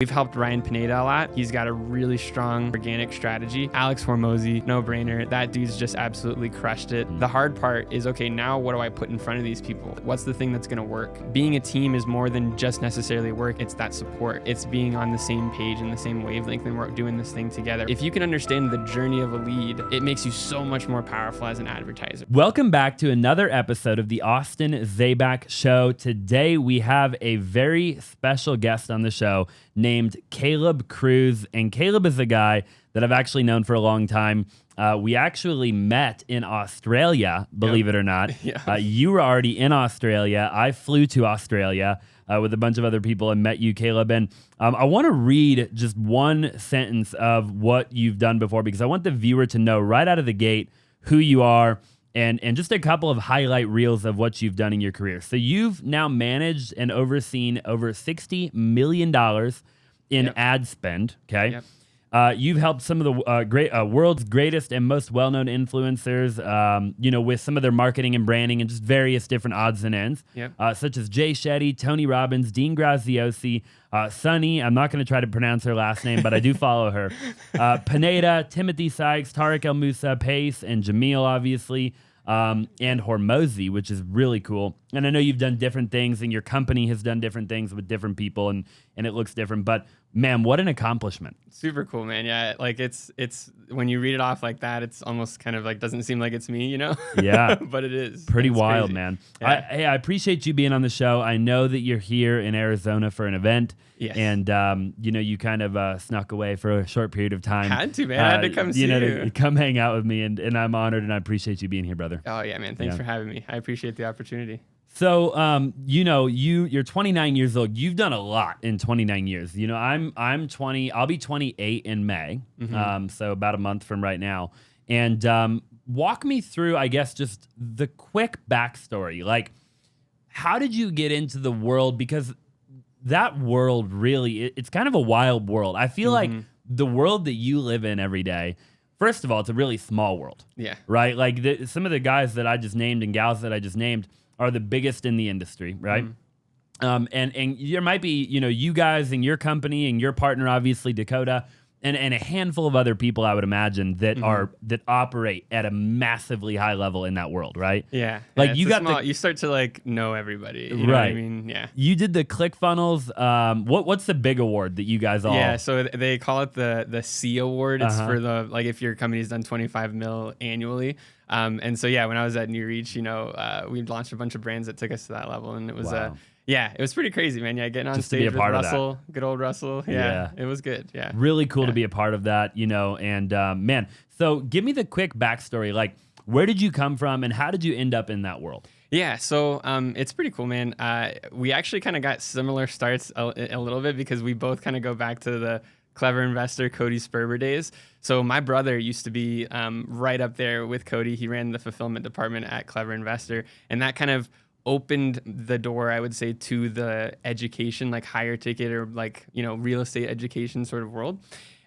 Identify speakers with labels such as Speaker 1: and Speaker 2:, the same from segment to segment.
Speaker 1: We've helped Ryan Pineda a lot. He's got a really strong organic strategy. Alex Hormozi, no brainer. That dude's just absolutely crushed it. The hard part is, okay, now what do I put in front of these people? What's the thing that's gonna work? Being a team is more than just necessarily work. It's that support. It's being on the same page and the same wavelength, and we're doing this thing together. If you can understand the journey of a lead, it makes you so much more powerful as an advertiser.
Speaker 2: Welcome back to another episode of the Austin Zaback Show. Today we have a very special guest on the show named Caleb Cruz, and Caleb is a guy that I've actually known for a long time. We actually met in Australia, believe it or not.
Speaker 1: Yeah.
Speaker 2: You were already in Australia. I flew to Australia with a bunch of other people and met you, Caleb. And I want to read just one sentence of what you've done before, because I want the viewer to know right out of the gate who you are, and just a couple of highlight reels of what you've done in your career. So you've now managed and overseen over $60 million in ad spend, okay?
Speaker 1: Yep.
Speaker 2: You've helped some of the world's greatest and most well-known influencers, with some of their marketing and branding and just various different odds and ends, such as Shetty, Tony Robbins, Dean Graziosi, Sunny. I'm not going to try to pronounce her last name, but I do follow her. Pineda, Timothy Sykes, Tariq El Moussa, Pace, and Jamil, obviously, and Hormozi, which is really cool. And I know you've done different things, and your company has done different things with different people, and it looks different. But man, what an accomplishment!
Speaker 1: Super cool, man. Yeah, like it's when you read it off like that, it's almost kind of like doesn't seem like it's me, you know?
Speaker 2: Yeah,
Speaker 1: but it is.
Speaker 2: Pretty
Speaker 1: it's
Speaker 2: wild,
Speaker 1: crazy.
Speaker 2: Man.
Speaker 1: Yeah.
Speaker 2: I appreciate you being on the show. I know that you're here in Arizona for an event.
Speaker 1: Yes.
Speaker 2: And you kind of snuck away for a short period of time.
Speaker 1: Had to, man. I had to come see you.
Speaker 2: To come hang out with me, and I'm honored, and I appreciate you being here, brother.
Speaker 1: Oh yeah, man. Thanks for having me. I appreciate the opportunity.
Speaker 2: So, you're 29 years old. You've done a lot in 29 years. You know, I'm 20. I'll be 28 in May. So about a month from right now. And walk me through, I guess, just the quick backstory. Like, how did you get into the world? Because that world really, it's kind of a wild world. I feel like the world that you live in every day, first of all, it's a really small world.
Speaker 1: Yeah.
Speaker 2: Right? Like some of the guys that I just named and gals that I just named are the biggest in the industry, right? And there might be, you guys and your company and your partner, obviously Dakota, and a handful of other people, I would imagine, that that operate at a massively high level in that world, right?
Speaker 1: Yeah.
Speaker 2: Like you
Speaker 1: start to like know everybody. You
Speaker 2: right.
Speaker 1: Know what I mean? Yeah.
Speaker 2: You did the ClickFunnels. What's the big award that you guys all?
Speaker 1: Yeah. So they call it the C award. It's for the, like, if your company's done 25 mil annually. And so, yeah, when I was at New Reach, we launched a bunch of brands that took us to that level, and it was, it was pretty crazy, man. Yeah. Getting on
Speaker 2: Just
Speaker 1: stage with Russell, good old Russell. Yeah. It was good. Yeah.
Speaker 2: Really cool to be a part of that, and man, so give me the quick backstory. Like, where did you come from and how did you end up in that world?
Speaker 1: Yeah, so it's pretty cool, man. We actually kind of got similar starts a little bit because we both kind of go back to the Clever Investor Cody Sperber days. So my brother used to be right up there with Cody. He ran the fulfillment department at Clever Investor, and that kind of opened the door, I would say, to the education, like higher ticket or like, real estate education sort of world.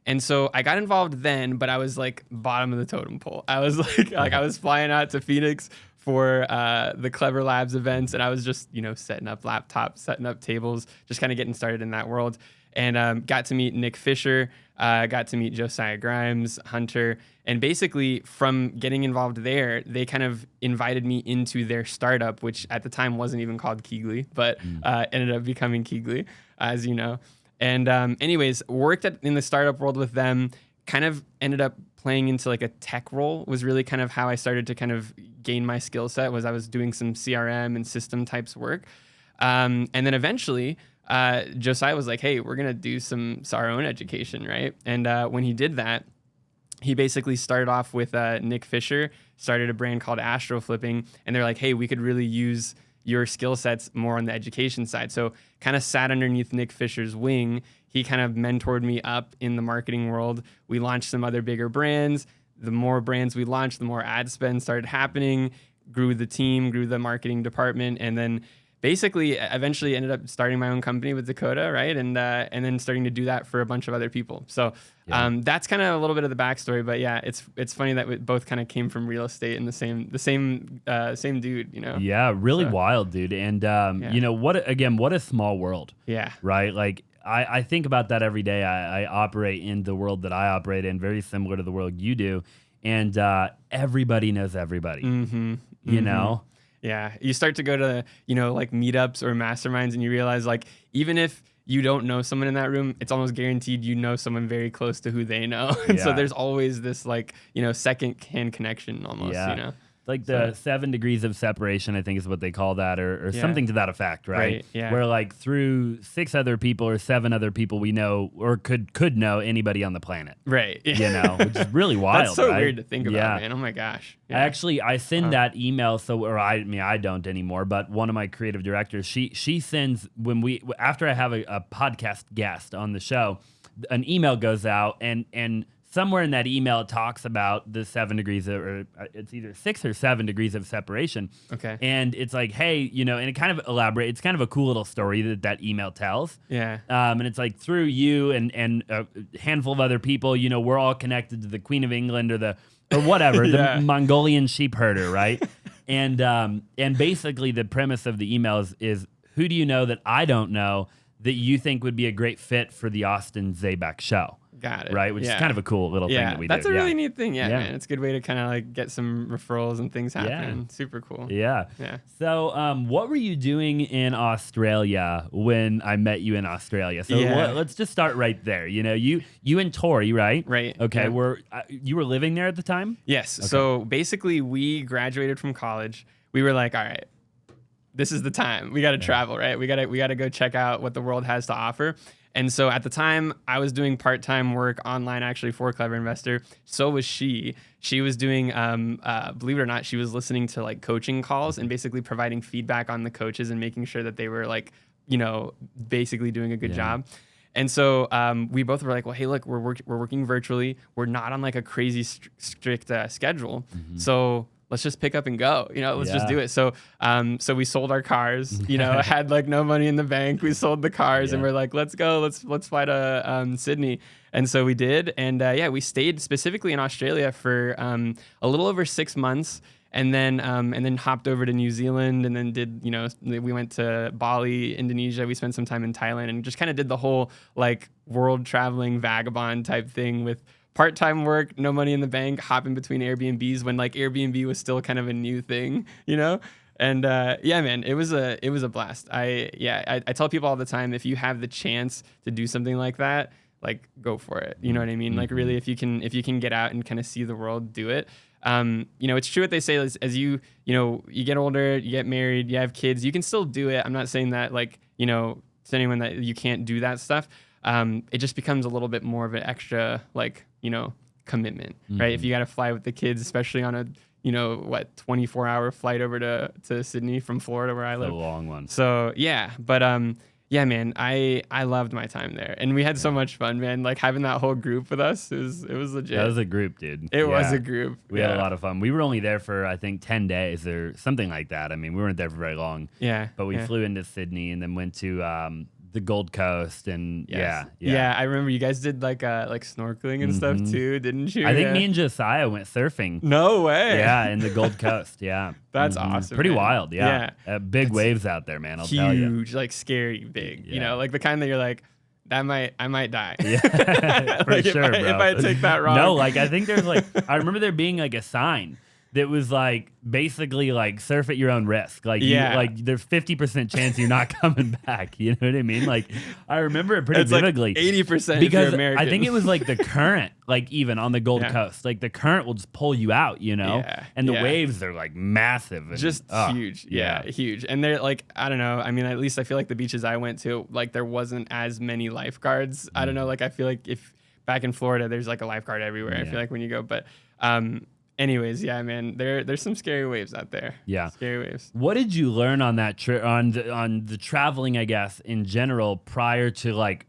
Speaker 1: And so I got involved then, but I was like bottom of the totem pole. I was like I was flying out to Phoenix for the Clever Labs events, and I was just, setting up laptops, setting up tables, just kind of getting started in that world. And got to meet Nick Fisher, got to meet Josiah Grimes, Hunter, and basically from getting involved there, they kind of invited me into their startup, which at the time wasn't even called Keegly, but ended up becoming Keegly, as you know. And anyways, worked in the startup world with them, kind of ended up playing into like a tech role, was really kind of how I started to kind of gain my skill set, was I was doing some CRM and system types work. And then eventually, Josiah was like, hey, we're going to do our own education, right? And when he did that, he basically started off with Nick Fisher, started a brand called Astro Flipping, and they're like, hey, we could really use your skill sets more on the education side. So kind of sat underneath Nick Fisher's wing. He kind of mentored me up in the marketing world. We launched some other bigger brands. The more brands we launched, the more ad spend started happening, grew the team, grew the marketing department, and then basically eventually ended up starting my own company with Dakota, right? And then starting to do that for a bunch of other people. So that's kind of a little bit of the backstory. But yeah, it's funny that we both kind of came from real estate and the same dude, you know?
Speaker 2: Yeah, really wild, dude. And you know, what a small world.
Speaker 1: Yeah.
Speaker 2: Right? Like I think about that every day. I operate in the world that I operate in, very similar to the world you do. And everybody knows everybody, you know?
Speaker 1: Yeah. You start to go to, like meetups or masterminds, and you realize like, even if you don't know someone in that room, it's almost guaranteed you know someone very close to who they know. And so there's always this like, second-hand connection almost,
Speaker 2: Like the 7 degrees of separation, I think is what they call that, or something to that effect, right?
Speaker 1: Yeah.
Speaker 2: Where like through 6 other people or 7 other people we know or could know anybody on the planet.
Speaker 1: Right.
Speaker 2: Which is really wild.
Speaker 1: That's so
Speaker 2: right?
Speaker 1: weird to think about, man. Oh my gosh. Yeah.
Speaker 2: I send that email, I don't anymore, but one of my creative directors, she sends after I have a podcast guest on the show, an email goes out and somewhere in that email it talks about the 7 degrees or it's either 6 or 7 degrees of separation.
Speaker 1: Okay.
Speaker 2: And it's like, hey, and it kind of elaborates. It's kind of a cool little story that email tells.
Speaker 1: Yeah.
Speaker 2: And it's like through you and a handful of other people, we're all connected to the Queen of England or whatever, the Mongolian sheep herder, right? and basically the premise of the email is who do you know that I don't know that you think would be a great fit for the Austin Zaback show?
Speaker 1: Got it.
Speaker 2: Right, which is kind of a cool little thing that we do.
Speaker 1: That's a really neat thing, man. It's a good way to kind of like get some referrals and things happening. Super cool.
Speaker 2: Yeah. So what were you doing in Australia when I met you in Australia? So let's just start right there. You and Tori, right?
Speaker 1: Right.
Speaker 2: Okay. You were living there at the time?
Speaker 1: Yes.
Speaker 2: Okay.
Speaker 1: So basically, we graduated from college. We were like, all right, this is the time. We got to travel, right? We got to go check out what the world has to offer. And so at the time, I was doing part-time work online actually for Clever Investor. So was she. She was doing, believe it or not, she was listening to like coaching calls and basically providing feedback on the coaches and making sure that they were like, basically doing a good job. And so we both were like, well, hey, look, we're working virtually. We're not on like a crazy strict schedule. So let's just pick up and go, let's just do it. So, so we sold our cars, had like no money in the bank. We sold the cars and we're like, let's go, let's fly to Sydney. And so we did. And we stayed specifically in Australia for a little over 6 months. And then hopped over to New Zealand and then did, we went to Bali, Indonesia. We spent some time in Thailand and just kind of did the whole like world traveling vagabond type thing with part-time work, no money in the bank, hopping between Airbnbs when like Airbnb was still kind of a new thing, And man, it was a blast. I tell people all the time, if you have the chance to do something like that, like go for it. You know what I mean? Like really, if you can get out and kind of see the world, do it. It's true what they say as you get older, you get married, you have kids, you can still do it. I'm not saying that like, to anyone that you can't do that stuff. It just becomes a little bit more of an extra like, commitment, right? If you got to fly with the kids, especially on a, 24-hour flight over to Sydney from Florida where I live.
Speaker 2: A long one.
Speaker 1: So but man, I loved my time there, and we had so much fun, man. Like having that whole group with us, it was legit.
Speaker 2: That was a group, dude.
Speaker 1: It was a group.
Speaker 2: We had a lot of fun. We were only there for I think 10 days or something like that. I mean, we weren't there for very long.
Speaker 1: Yeah.
Speaker 2: But we flew into Sydney and then went to the Gold Coast and
Speaker 1: I remember you guys did like snorkeling and stuff too, didn't you?
Speaker 2: I think me and Josiah went surfing.
Speaker 1: No way.
Speaker 2: Yeah, in the Gold Coast. Yeah.
Speaker 1: That's awesome.
Speaker 2: Pretty
Speaker 1: man.
Speaker 2: wild. Yeah. Big waves out there, man. I'll tell you.
Speaker 1: Huge, like scary big. Like the kind that you're like, I might die.
Speaker 2: Yeah, for
Speaker 1: like
Speaker 2: sure, bro.
Speaker 1: If I take that wrong.
Speaker 2: No, like I think there's like I remember there being like a sign that was like basically like surf at your own risk. Like there's 50% chance you're not coming back. You know what I mean? Like I remember it pretty vividly.
Speaker 1: Like 80%
Speaker 2: because
Speaker 1: if you're American.
Speaker 2: I think it was like the current, like even on the Gold Coast, like the current will just pull you out, and the waves are like massive. And,
Speaker 1: just huge. Yeah, huge. And they're like, I don't know. I mean, at least I feel like the beaches I went to, like there wasn't as many lifeguards. I don't know. Like I feel like if back in Florida, there's like a lifeguard everywhere. I feel like when you go, but anyways, man, there's some scary waves out there. Yeah, scary waves.
Speaker 2: What did you learn on that trip, on the traveling, I guess, in general, prior to like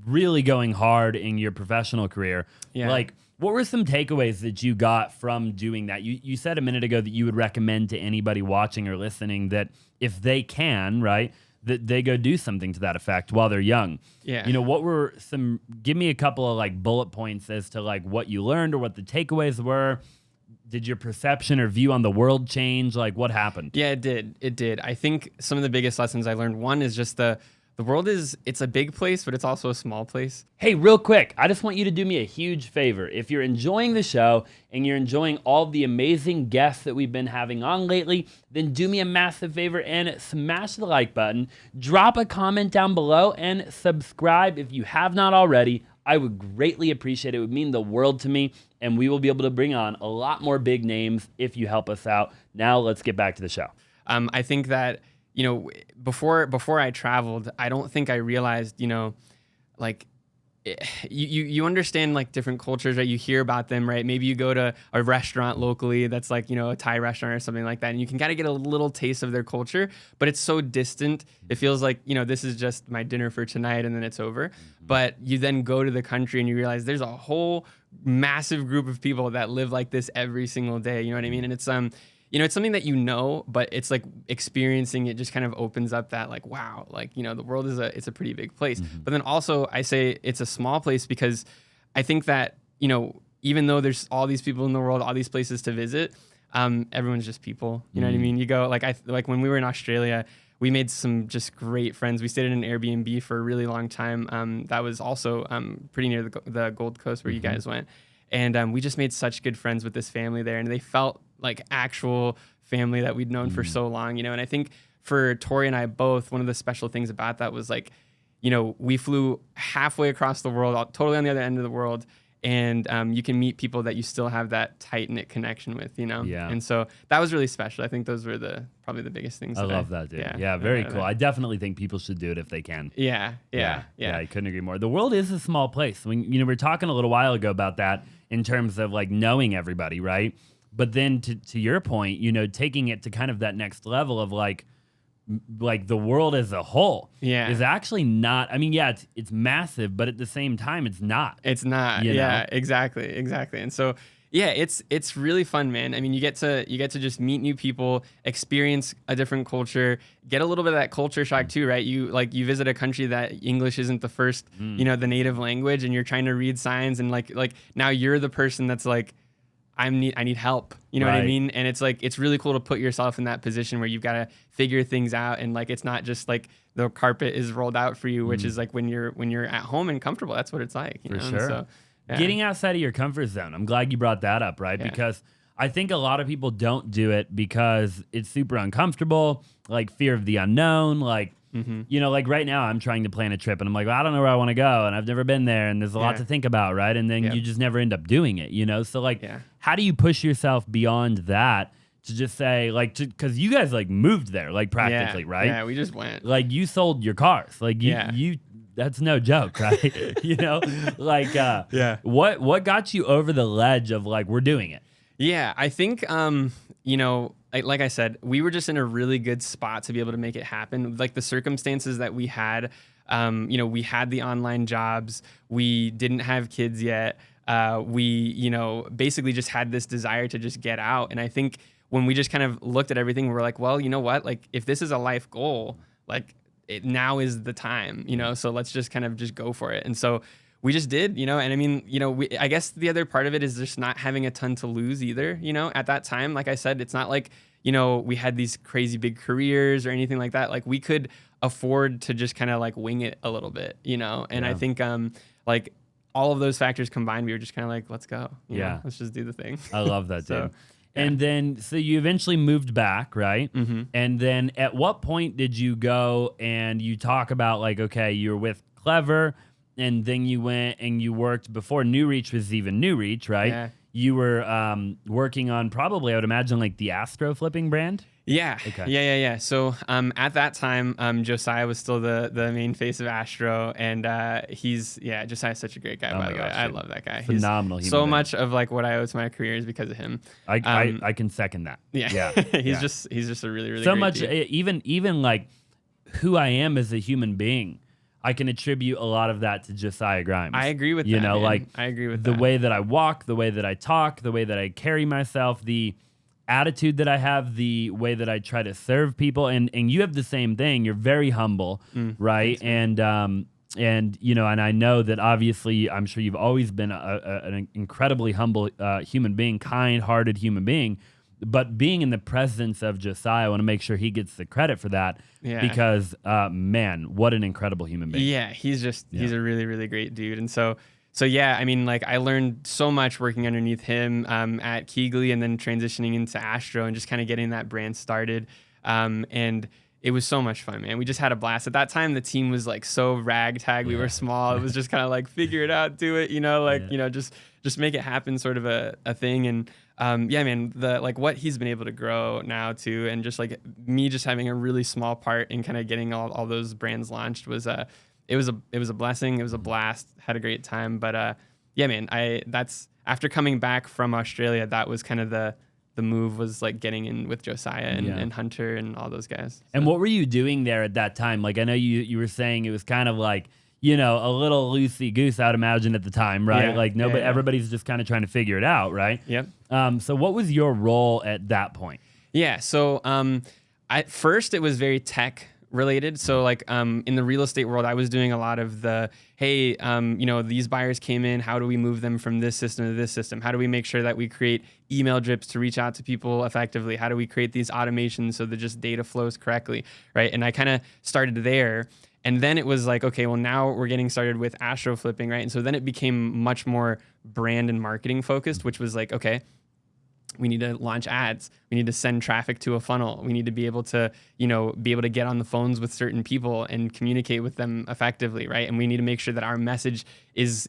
Speaker 2: really going hard in your professional career? Yeah. Like, what were some takeaways that you got from doing that? You said a minute ago that you would recommend to anybody watching or listening that if they can, right, that they go do something to that effect while they're young. Yeah. What were give me a couple of like bullet points as to like what you learned or what the takeaways were. Did your perception or view on the world change? Like what happened?
Speaker 1: Yeah, it did. I think some of the biggest lessons I learned, one is just the The world it's a big place, but it's also a small place.
Speaker 2: Hey, real quick, I just want you to do me a huge favor. If you're enjoying the show and you're enjoying all the amazing guests that we've been having on lately, then do me a massive favor and smash the like button, drop a comment down below, and subscribe if you have not already. I would greatly appreciate it. It would mean the world to me, and we will be able to bring on a lot more big names if you help us out. Now let's get back to the show.
Speaker 1: I think that, before I traveled, I don't think I realized, like you understand like different cultures, right? You hear about them, right? Maybe you go to a restaurant locally that's like, a Thai restaurant or something like that, and you can kind of get a little taste of their culture, but it's so distant. It feels like, this is just my dinner for tonight and then it's over. But you then go to the country and you realize there's a whole massive group of people that live like this every single day. You know what I mean? And it's it's something that but it's like experiencing it just kind of opens up that like, wow, like, the world it's a pretty big place. But then also I say it's a small place because I think that, even though there's all these people in the world, all these places to visit, everyone's just people. You know what I mean? You go, like when we were in Australia, we made some just great friends. We stayed in an Airbnb for a really long time. That was also pretty near the Gold Coast where you guys went. And we just made such good friends with this family there, and they felt like actual family that we'd known for so long, And I think for Tori and I both, one of the special things about that was like, we flew halfway across the world, totally on the other end of the world, and you can meet people that you still have that tight-knit connection with,
Speaker 2: Yeah.
Speaker 1: And so that was really special. I think those were probably the biggest things.
Speaker 2: I love that, dude. Yeah, very cool. I definitely think people should do it if they can.
Speaker 1: Yeah.
Speaker 2: I couldn't agree more. The world is a small place. We were talking a little while ago about that in terms of like knowing everybody, right? But then to your point, taking it to kind of that next level of like the world as a whole is actually not, it's massive, but at the same time, it's not.
Speaker 1: It's not. Yeah, exactly. And so, it's really fun, man. I mean, you get to just meet new people, experience a different culture, get a little bit of that culture shock too, right? You visit a country that English isn't the first, the native language, and you're trying to read signs, and like now you're the person that's like, I need help. You know what I mean? And it's like, it's really cool to put yourself in that position where you've got to figure things out. And like, it's not just like the carpet is rolled out for you, which is like when you're at home and comfortable, that's what it's like.
Speaker 2: For sure. So, getting outside of your comfort zone. I'm glad you brought that up, right? Yeah. Because I think a lot of people don't do it because it's super uncomfortable, like fear of the unknown, like, like right now I'm trying to plan a trip and I'm like, well, I don't know where I want to go and I've never been there and there's a lot to think about, right? And then you just never end up doing it, So like, how do you push yourself beyond that to just say like, because you guys like moved there, like practically, right?
Speaker 1: Yeah, we just went.
Speaker 2: Like you sold your cars, like you that's no joke, right? What got you over the ledge of like, we're doing it?
Speaker 1: Yeah, I think, like I said, we were just in a really good spot to be able to make it happen. Like the circumstances that we had, we had the online jobs, we didn't have kids yet. We, basically just had this desire to just get out. And I think when we just kind of looked at everything, we were like, well, you know what? Like if this is a life goal, like now is the time, so let's just kind of just go for it. And so we just did, and I mean, I guess the other part of it is just not having a ton to lose either, at that time. Like I said, it's not like, we had these crazy big careers or anything like that. Like we could afford to just kind of like wing it a little bit, and I think like all of those factors combined, we were just kind of like, let's go. You know, let's just do the thing.
Speaker 2: I love that, dude. And then, so you eventually moved back, right? And then at what point did you go and you talk about like, okay, you're with Clever, and then you went and you worked before New Reach was even New Reach, right?
Speaker 1: Yeah.
Speaker 2: You were working on probably, I would imagine, like the Astro flipping brand?
Speaker 1: Yeah. Okay. Yeah. So at that time, Josiah was still the main face of Astro, and Josiah's such a great guy, by the way. I love that guy.
Speaker 2: Phenomenal.
Speaker 1: He's so much of like what I owe to my career is because of him.
Speaker 2: I can second that.
Speaker 1: Yeah. He's just a really, really
Speaker 2: so
Speaker 1: great
Speaker 2: much
Speaker 1: dude.
Speaker 2: Even like who I am as a human being, I can attribute a lot of that to Josiah Grimes.
Speaker 1: I agree with that.
Speaker 2: Like
Speaker 1: I agree with
Speaker 2: the way that I walk, the way that I talk, the way that I carry myself, the attitude that I have, the way that I try to serve people, and you have the same thing. You're very humble, right? Thanks, and I know that obviously, I'm sure you've always been an incredibly humble human being, kind-hearted human being. but being in the presence of Josiah, I want to make sure he gets the credit for that because, man, what an incredible human being.
Speaker 1: Yeah, he's a really, really great dude. And so yeah, I mean, like I learned so much working underneath him at Keegly and then transitioning into Astro and just kind of getting that brand started. And it was so much fun, man. We just had a blast. At that time, the team was like so ragtag. We were small. It was just kind of like figure it out, do it, just make it happen, sort of a thing. And man, what he's been able to grow now too, and just like me just having a really small part in kind of getting all those brands launched was it was a blessing. It was a blast. Had a great time. But man, that's after coming back from Australia, that was kind of the move, was like getting in with Josiah and Hunter and all those guys. So.
Speaker 2: And what were you doing there at that time? Like I know you were saying it was kind of like, a little loosey goose, I'd imagine at the time, right? Everybody's just kind of trying to figure it out, right?
Speaker 1: Yep.
Speaker 2: So what was your role at that point?
Speaker 1: Yeah. So at first it was very tech related. So like in the real estate world, I was doing a lot of the, hey, these buyers came in, how do we move them from this system to this system? How do we make sure that we create email drips to reach out to people effectively? How do we create these automations so that just data flows correctly, right? And I kind of started there. And then it was like, okay, well, now we're getting started with Astro flipping, right? And so then it became much more brand and marketing focused, which was like, okay, we need to launch ads. We need to send traffic to a funnel. We need to be able to, get on the phones with certain people and communicate with them effectively, right? And we need to make sure that our message is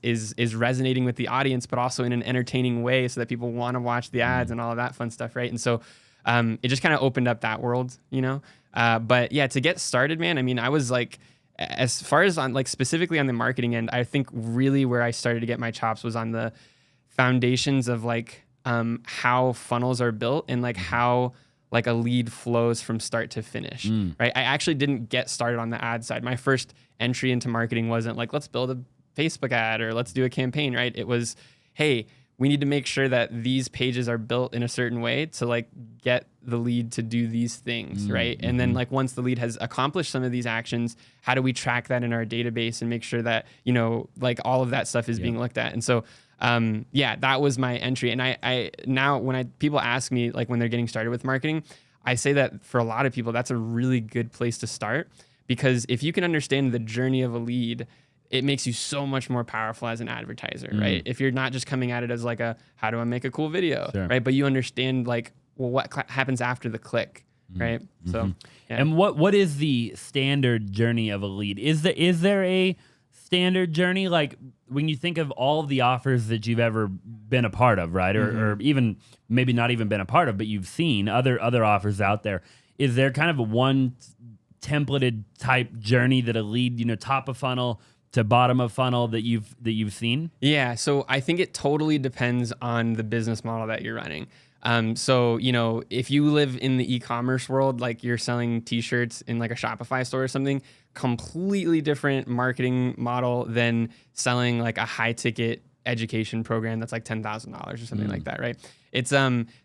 Speaker 1: resonating with the audience, but also in an entertaining way so that people want to watch the ads and all of that fun stuff, right? And so it just kind of opened up that world, But yeah, to get started, man, I mean, I was like, as far as on like specifically on the marketing end, I think really where I started to get my chops was on the foundations of like how funnels are built and like how like a lead flows from start to finish, right? I actually didn't get started on the ad side. My first entry into marketing wasn't like, let's build a Facebook ad or let's do a campaign, right? It was, hey, we need to make sure that these pages are built in a certain way to like get the lead to do these things, right? And then like once the lead has accomplished some of these actions, how do we track that in our database and make sure that, like all of that stuff is being looked at? And so, that was my entry. And I now when people ask me like when they're getting started with marketing, I say that for a lot of people, that's a really good place to start, because if you can understand the journey of a lead, it makes you so much more powerful as an advertiser, right? If you're not just coming at it as like how do I make a cool video, right? But you understand like, well, what happens after the click, right? So,
Speaker 2: and what is the standard journey of a lead? Is there a standard journey? Like when you think of all of the offers that you've ever been a part of, right? Or even maybe not even been a part of, but you've seen other offers out there. Is there kind of a one templated type journey that a lead, top of funnel to bottom of funnel that you've seen?
Speaker 1: Yeah, so I think it totally depends on the business model that you're running. So, if you live in the e-commerce world, like you're selling t-shirts in like a Shopify store or something, completely different marketing model than selling like a high ticket education program that's like $10,000 or something like that, right? It's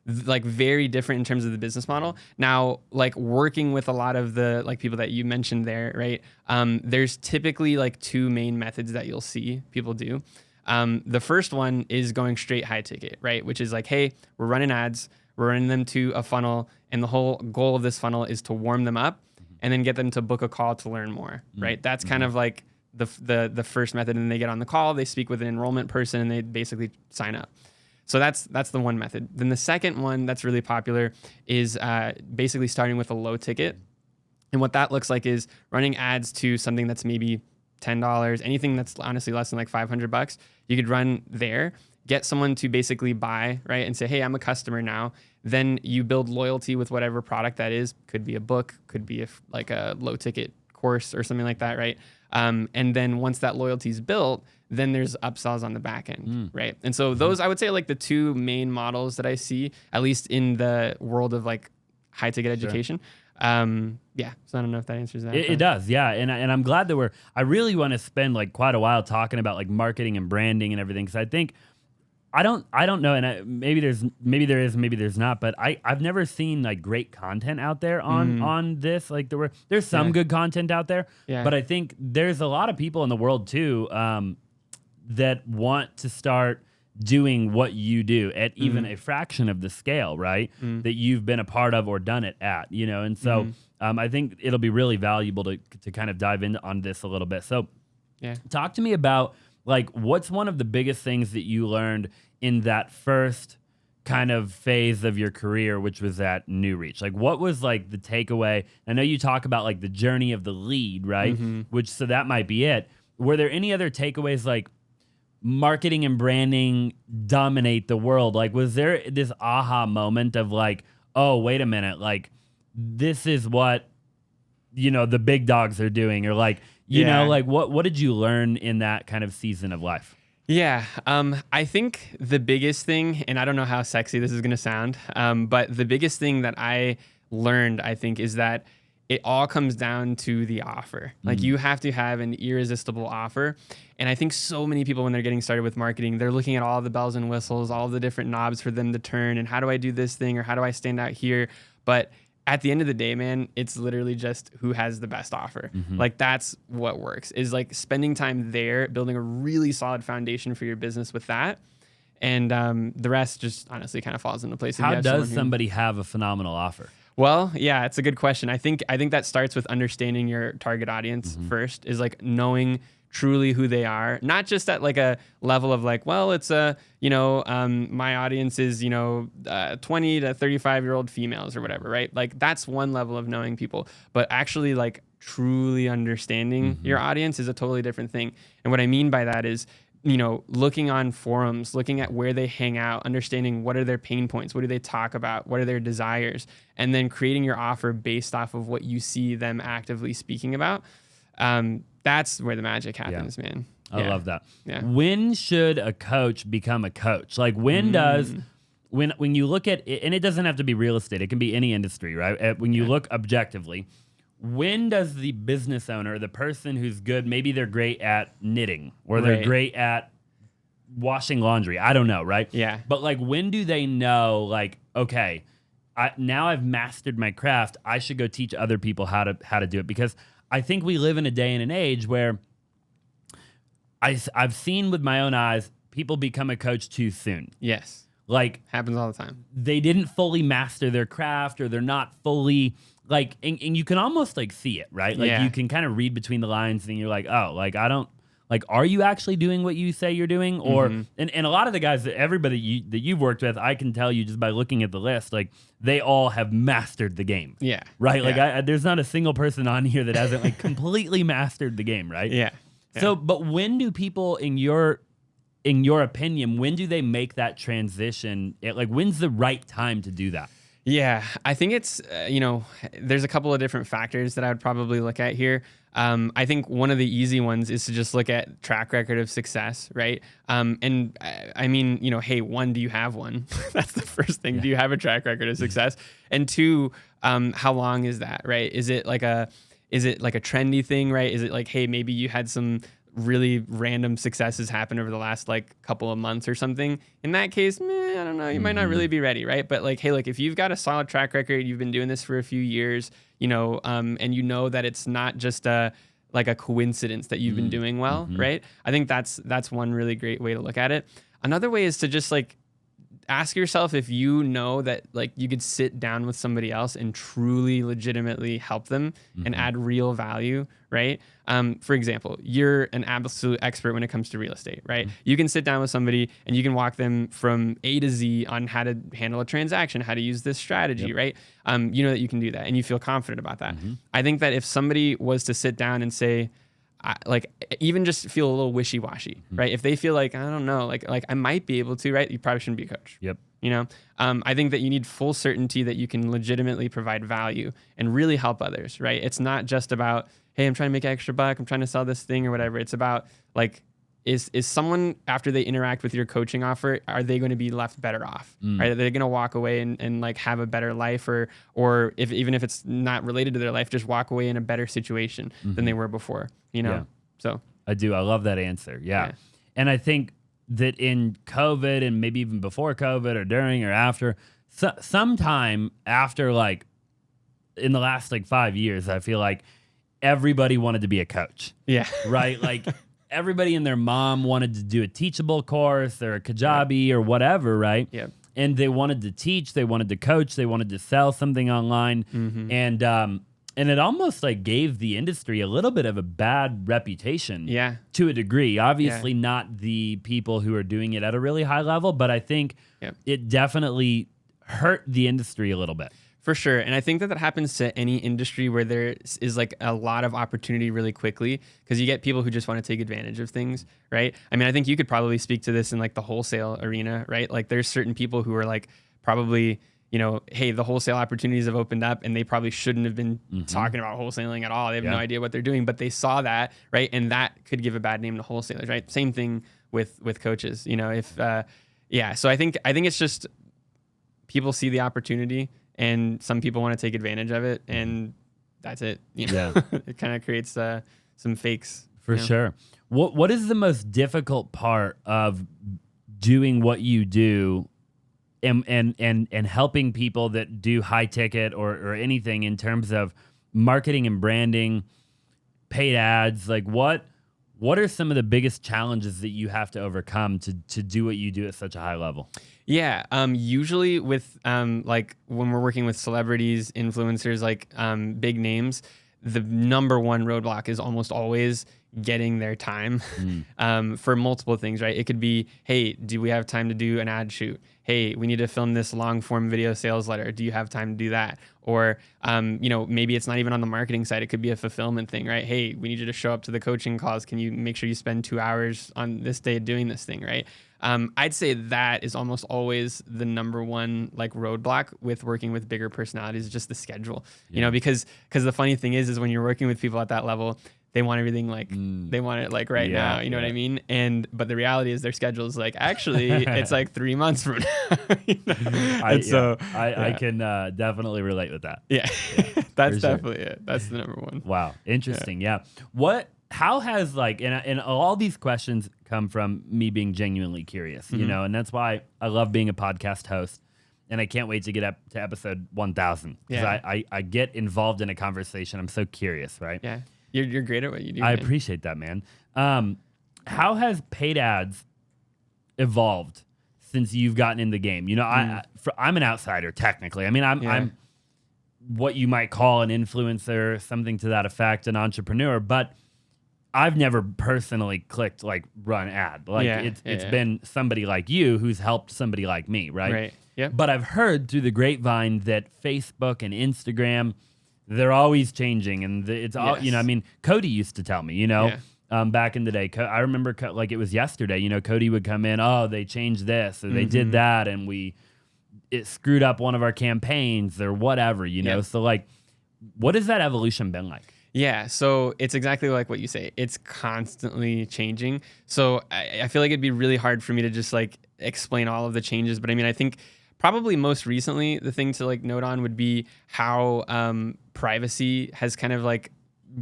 Speaker 1: like very different in terms of the business model. Now, like working with a lot of the like people that you mentioned there, right? There's typically like two main methods that you'll see people do. The first one is going straight high ticket, right? Which is like, hey, we're running ads, we're running them to a funnel, and the whole goal of this funnel is to warm them up and then get them to book a call to learn more, right? That's kind of like the first method. And then they get on the call, they speak with an enrollment person, and they basically sign up. So that's the one method. Then the second one that's really popular is basically starting with a low ticket. And what that looks like is running ads to something that's maybe $10, anything that's honestly less than like $500. You could run there, get someone to basically buy, right? And say, hey, I'm a customer now. Then you build loyalty with whatever product that is. Could be a book, could be like a low ticket course or something like that, right? And then once that loyalty is built, then there's upsells on the back end, right? And so those, I would say, like the two main models that I see, at least in the world of like high ticket education. Yeah, so I don't know if that answers that.
Speaker 2: It does, yeah. And I'm glad that I really want to spend like quite a while talking about like marketing and branding and everything, because I think I don't know, and maybe there is, maybe there's not, but I've never seen like great content out there on this. Like there's some good content out there, but I think there's a lot of people in the world too that want to start doing what you do at even a fraction of the scale, right? That you've been a part of or done it at, you know? And so I think it'll be really valuable to kind of dive into on this a little bit. So talk to me about like, what's one of the biggest things that you learned in that first kind of phase of your career, which was at New Reach? Like, what was like the takeaway? I know you talk about like the journey of the lead, right? Which, so that might be it. Were there any other takeaways, like marketing and branding dominate the world? Like, was there this aha moment of like, oh, wait a minute, like this is what, you know, the big dogs are doing, or like, you know, like what did you learn in that kind of season of life?
Speaker 1: Yeah, I think the biggest thing, and I don't know how sexy this is going to sound, but the biggest thing that I learned, I think, is that it all comes down to the offer. Like, you have to have an irresistible offer. And I think so many people, when they're getting started with marketing, they're looking at all the bells and whistles, all the different knobs for them to turn, and how do I do this thing, or how do I stand out here? But at the end of the day, man, it's literally just who has the best offer. Like, that's what works, is like spending time there, building a really solid foundation for your business with that. And the rest just honestly kind of falls into place.
Speaker 2: How does somebody have a phenomenal offer?
Speaker 1: Well, yeah, it's a good question. I think that starts with understanding your target audience first, is like knowing truly who they are, not just at like a level of like, well, it's my audience is, 20 to 35-year-old females or whatever, right? Like, that's one level of knowing people, but actually like truly understanding your audience is a totally different thing. And what I mean by that is, looking on forums, looking at where they hang out, understanding what are their pain points, what do they talk about, what are their desires, and then creating your offer based off of what you see them actively speaking about. That's where the magic happens, man.
Speaker 2: I love that.
Speaker 1: Yeah.
Speaker 2: When should a coach become a coach? Like, when you look at it, and it doesn't have to be real estate, it can be any industry, right? When you look objectively, when does the business owner, the person who's good, maybe they're great at knitting, or they're great at washing laundry, I don't know, right?
Speaker 1: Yeah.
Speaker 2: But like, when do they know, like, okay, now I've mastered my craft, I should go teach other people how to do it? Because I think we live in a day and an age where I've seen with my own eyes people become a coach too soon.
Speaker 1: Yes.
Speaker 2: Like,
Speaker 1: happens all the time.
Speaker 2: They didn't fully master their craft, or they're not fully like, and you can almost like see it, right? Like, you can kind of read between the lines, and you're like, oh, like, I don't, like, are you actually doing what you say you're doing? Or, and a lot of the guys everybody that you've worked with, I can tell you just by looking at the list, like, they all have mastered the game. Yeah. Right? Like, there's not a single person on here that hasn't like completely mastered the game, right?
Speaker 1: Yeah.
Speaker 2: So, but when do people, in your opinion, when do they make that transition? Like, when's the right time to do that?
Speaker 1: Yeah, I think it's, there's a couple of different factors that I would probably look at here. I think one of the easy ones is to just look at track record of success, right? And I mean, hey, one, do you have one? That's the first thing. Yeah. Do you have a track record of success? And two, how long is that, right? Is it like a trendy thing, right? Is it like, hey, maybe you had some really random successes happen over the last like couple of months or something? In that case, I don't know, you might not really be ready, right? But like, hey, look, if you've got a solid track record, you've been doing this for a few years, and you know that it's not just like a coincidence that you've been doing well, right? I think that's one really great way to look at it. Another way is to just like ask yourself if you know that like you could sit down with somebody else and truly legitimately help them and add real value, right? For example, you're an absolute expert when it comes to real estate, right? You can sit down with somebody and you can walk them from A to Z on how to handle a transaction, how to use this strategy, right? You know that you can do that and you feel confident about that. I think that if somebody was to sit down and say, like, even just feel a little wishy-washy, right? If they feel like, I don't know, like I might be able to, right? You probably shouldn't be a coach.
Speaker 2: Yep.
Speaker 1: I think that you need full certainty that you can legitimately provide value and really help others, right? It's not just about, hey, I'm trying to make an extra buck, I'm trying to sell this thing or whatever. It's about like, is someone, after they interact with your coaching offer, are they going to be left better off, right? Are they going to walk away and like have a better life, or if even if it's not related to their life, just walk away in a better situation than they were before, So
Speaker 2: I love that answer. Yeah. And I think that in COVID, and maybe even before COVID or during or after, sometime after, like in the last like 5 years, I feel like everybody wanted to be a coach.
Speaker 1: Yeah.
Speaker 2: Right? Like everybody and their mom wanted to do a Teachable course or a Kajabi or whatever, right?
Speaker 1: Yep.
Speaker 2: And they wanted to teach, they wanted to coach, they wanted to sell something online. And it almost like gave the industry a little bit of a bad reputation to a degree. Obviously not the people who are doing it at a really high level, but I think it definitely hurt the industry a little bit.
Speaker 1: For sure. And I think that happens to any industry where there is like a lot of opportunity really quickly, because you get people who just want to take advantage of things, right? I mean, I think you could probably speak to this in like the wholesale arena, right? Like there's certain people who are like probably, you know, hey, the wholesale opportunities have opened up and they probably shouldn't have been talking about wholesaling at all. They have no idea what they're doing, but they saw that, right? And that could give a bad name to wholesalers, right? Same thing with coaches, you know, if, so I think it's just people see the opportunity and some people want to take advantage of it, and that's it. You know? It kind of creates some fakes.
Speaker 2: For sure. What is the most difficult part of doing what you do and helping people that do high ticket or anything in terms of marketing and branding, paid ads? Like what are some of the biggest challenges that you have to overcome to do what you do at such a high level?
Speaker 1: Yeah, usually with like when we're working with celebrities, influencers, like big names, the number one roadblock is almost always getting their time for multiple things, right? It could be, hey, do we have time to do an ad shoot? Hey, we need to film this long form video sales letter. Do you have time to do that? Or, you know, maybe it's not even on the marketing side. It could be a fulfillment thing, right? Hey, we need you to show up to the coaching calls. Can you make sure you spend 2 hours on this day doing this thing, right? I'd say that is almost always the number one like roadblock with working with bigger personalities, just the schedule, you know, because the funny thing is when you're working with people at that level, they want everything like they want it like right now, you know what I mean? But the reality is their schedule is like actually it's like 3 months from now. You know?
Speaker 2: I can definitely relate with that.
Speaker 1: That's definitely it. That's the number one.
Speaker 2: Wow, interesting. How has like and all these questions come from me being genuinely curious, you know, and that's why I love being a podcast host. And I can't wait to get up to episode 1000 because I get involved in a conversation. I'm so curious, right?
Speaker 1: Yeah. You're great at what you do.
Speaker 2: I appreciate that, man. How has paid ads evolved since you've gotten in the game? You know, I'm an outsider technically. I mean, I'm what you might call an influencer, something to that effect, an entrepreneur, but I've never personally clicked like run ad. Like it's been somebody like you who's helped somebody like me, right?
Speaker 1: Right. Yeah.
Speaker 2: But I've heard through the grapevine that Facebook and Instagram, they're always changing, and it's all, you know, I mean, Cody used to tell me, you know, back in the day, I remember like it was yesterday, you know, Cody would come in, oh, they changed this or they did that. And it screwed up one of our campaigns or whatever, you know? So like, what has that evolution been like?
Speaker 1: Yeah, so it's exactly like what you say. It's constantly changing. So I feel like it'd be really hard for me to just like explain all of the changes. But I mean, I think probably most recently, the thing to like note on would be how privacy has kind of like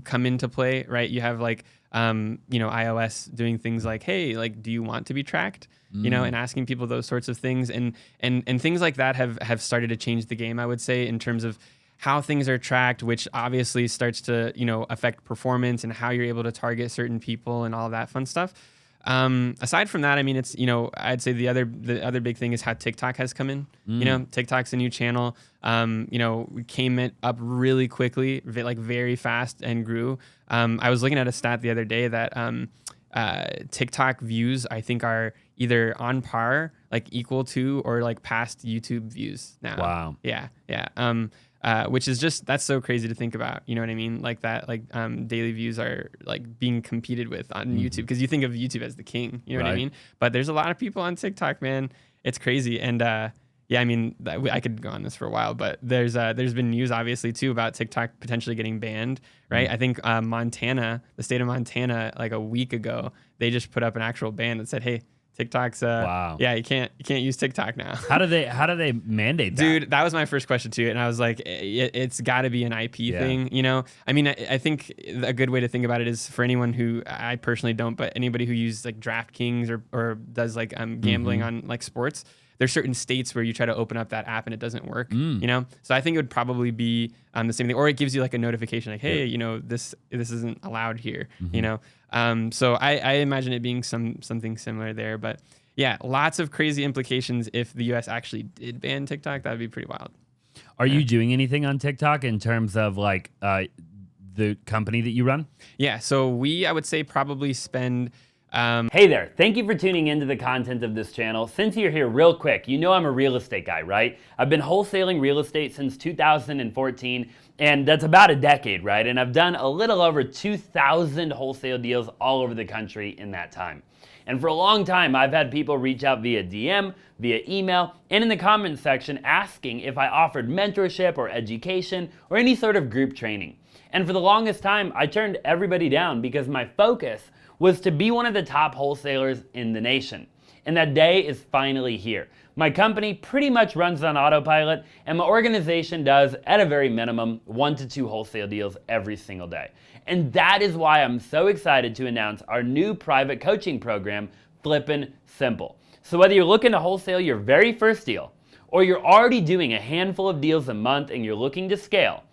Speaker 1: come into play, right? You have like, you know, iOS doing things like, hey, like, do you want to be tracked? You know, and asking people those sorts of things. And things like that have started to change the game, I would say, in terms of how things are tracked, which obviously starts to, you know, affect performance and how you're able to target certain people and all that fun stuff. Aside from that, I mean, it's, you know, I'd say the other big thing is how TikTok has come in. You know, TikTok's a new channel. You know, we came up really quickly, like very fast and grew. I was looking at a stat the other day that TikTok views, I think, are either on par, like equal to, or like past YouTube views now.
Speaker 2: Wow.
Speaker 1: Yeah. Which is just, that's so crazy to think about. You know what I mean? Like that, like daily views are like being competed with on YouTube, because you think of YouTube as the king, you know what I mean? But there's a lot of people on TikTok, man. It's crazy. And yeah, I mean, I could go on this for a while, but there's been news obviously too about TikTok potentially getting banned, right? I think Montana, the state of Montana, like a week ago, they just put up an actual ban that said, hey, TikTok's
Speaker 2: wow.
Speaker 1: Yeah, you can't use TikTok now.
Speaker 2: How do they mandate that?
Speaker 1: Dude, that was my first question too, and I was like, it's got to be an IP thing, you know? I mean, I think a good way to think about it is for anyone who, I personally don't, but anybody who uses like DraftKings or does like gambling on like sports, there's certain states where you try to open up that app and it doesn't work, you know? So I think it would probably be the same thing, or it gives you like a notification like, hey, you know, this isn't allowed here, you know? So I imagine it being something similar there, but yeah, lots of crazy implications if the US actually did ban TikTok. That would be pretty wild.
Speaker 2: Are you doing anything on TikTok in terms of like the company that you run?
Speaker 1: Yeah, so I would say probably spend...
Speaker 2: Hey there, thank you for tuning into the content of this channel. Since you're here real quick, you know I'm a real estate guy, right? I've been wholesaling real estate since 2014, and that's about a decade, right? And I've done a little over 2,000 wholesale deals all over the country in that time. And for a long time, I've had people reach out via DM, via email, and in the comments section asking if I offered mentorship or education or any sort of group training. And for the longest time, I turned everybody down because my focus was to be one of the top wholesalers in the nation. And that day is finally here. My company pretty much runs on autopilot, and my organization does, at a very minimum, 1 to 2 wholesale deals every single day. And that is why I'm so excited to announce our new private coaching program, Flippin' Simple. So whether you're looking to wholesale your very first deal, or you're already doing a handful of deals a month and you're looking to scale,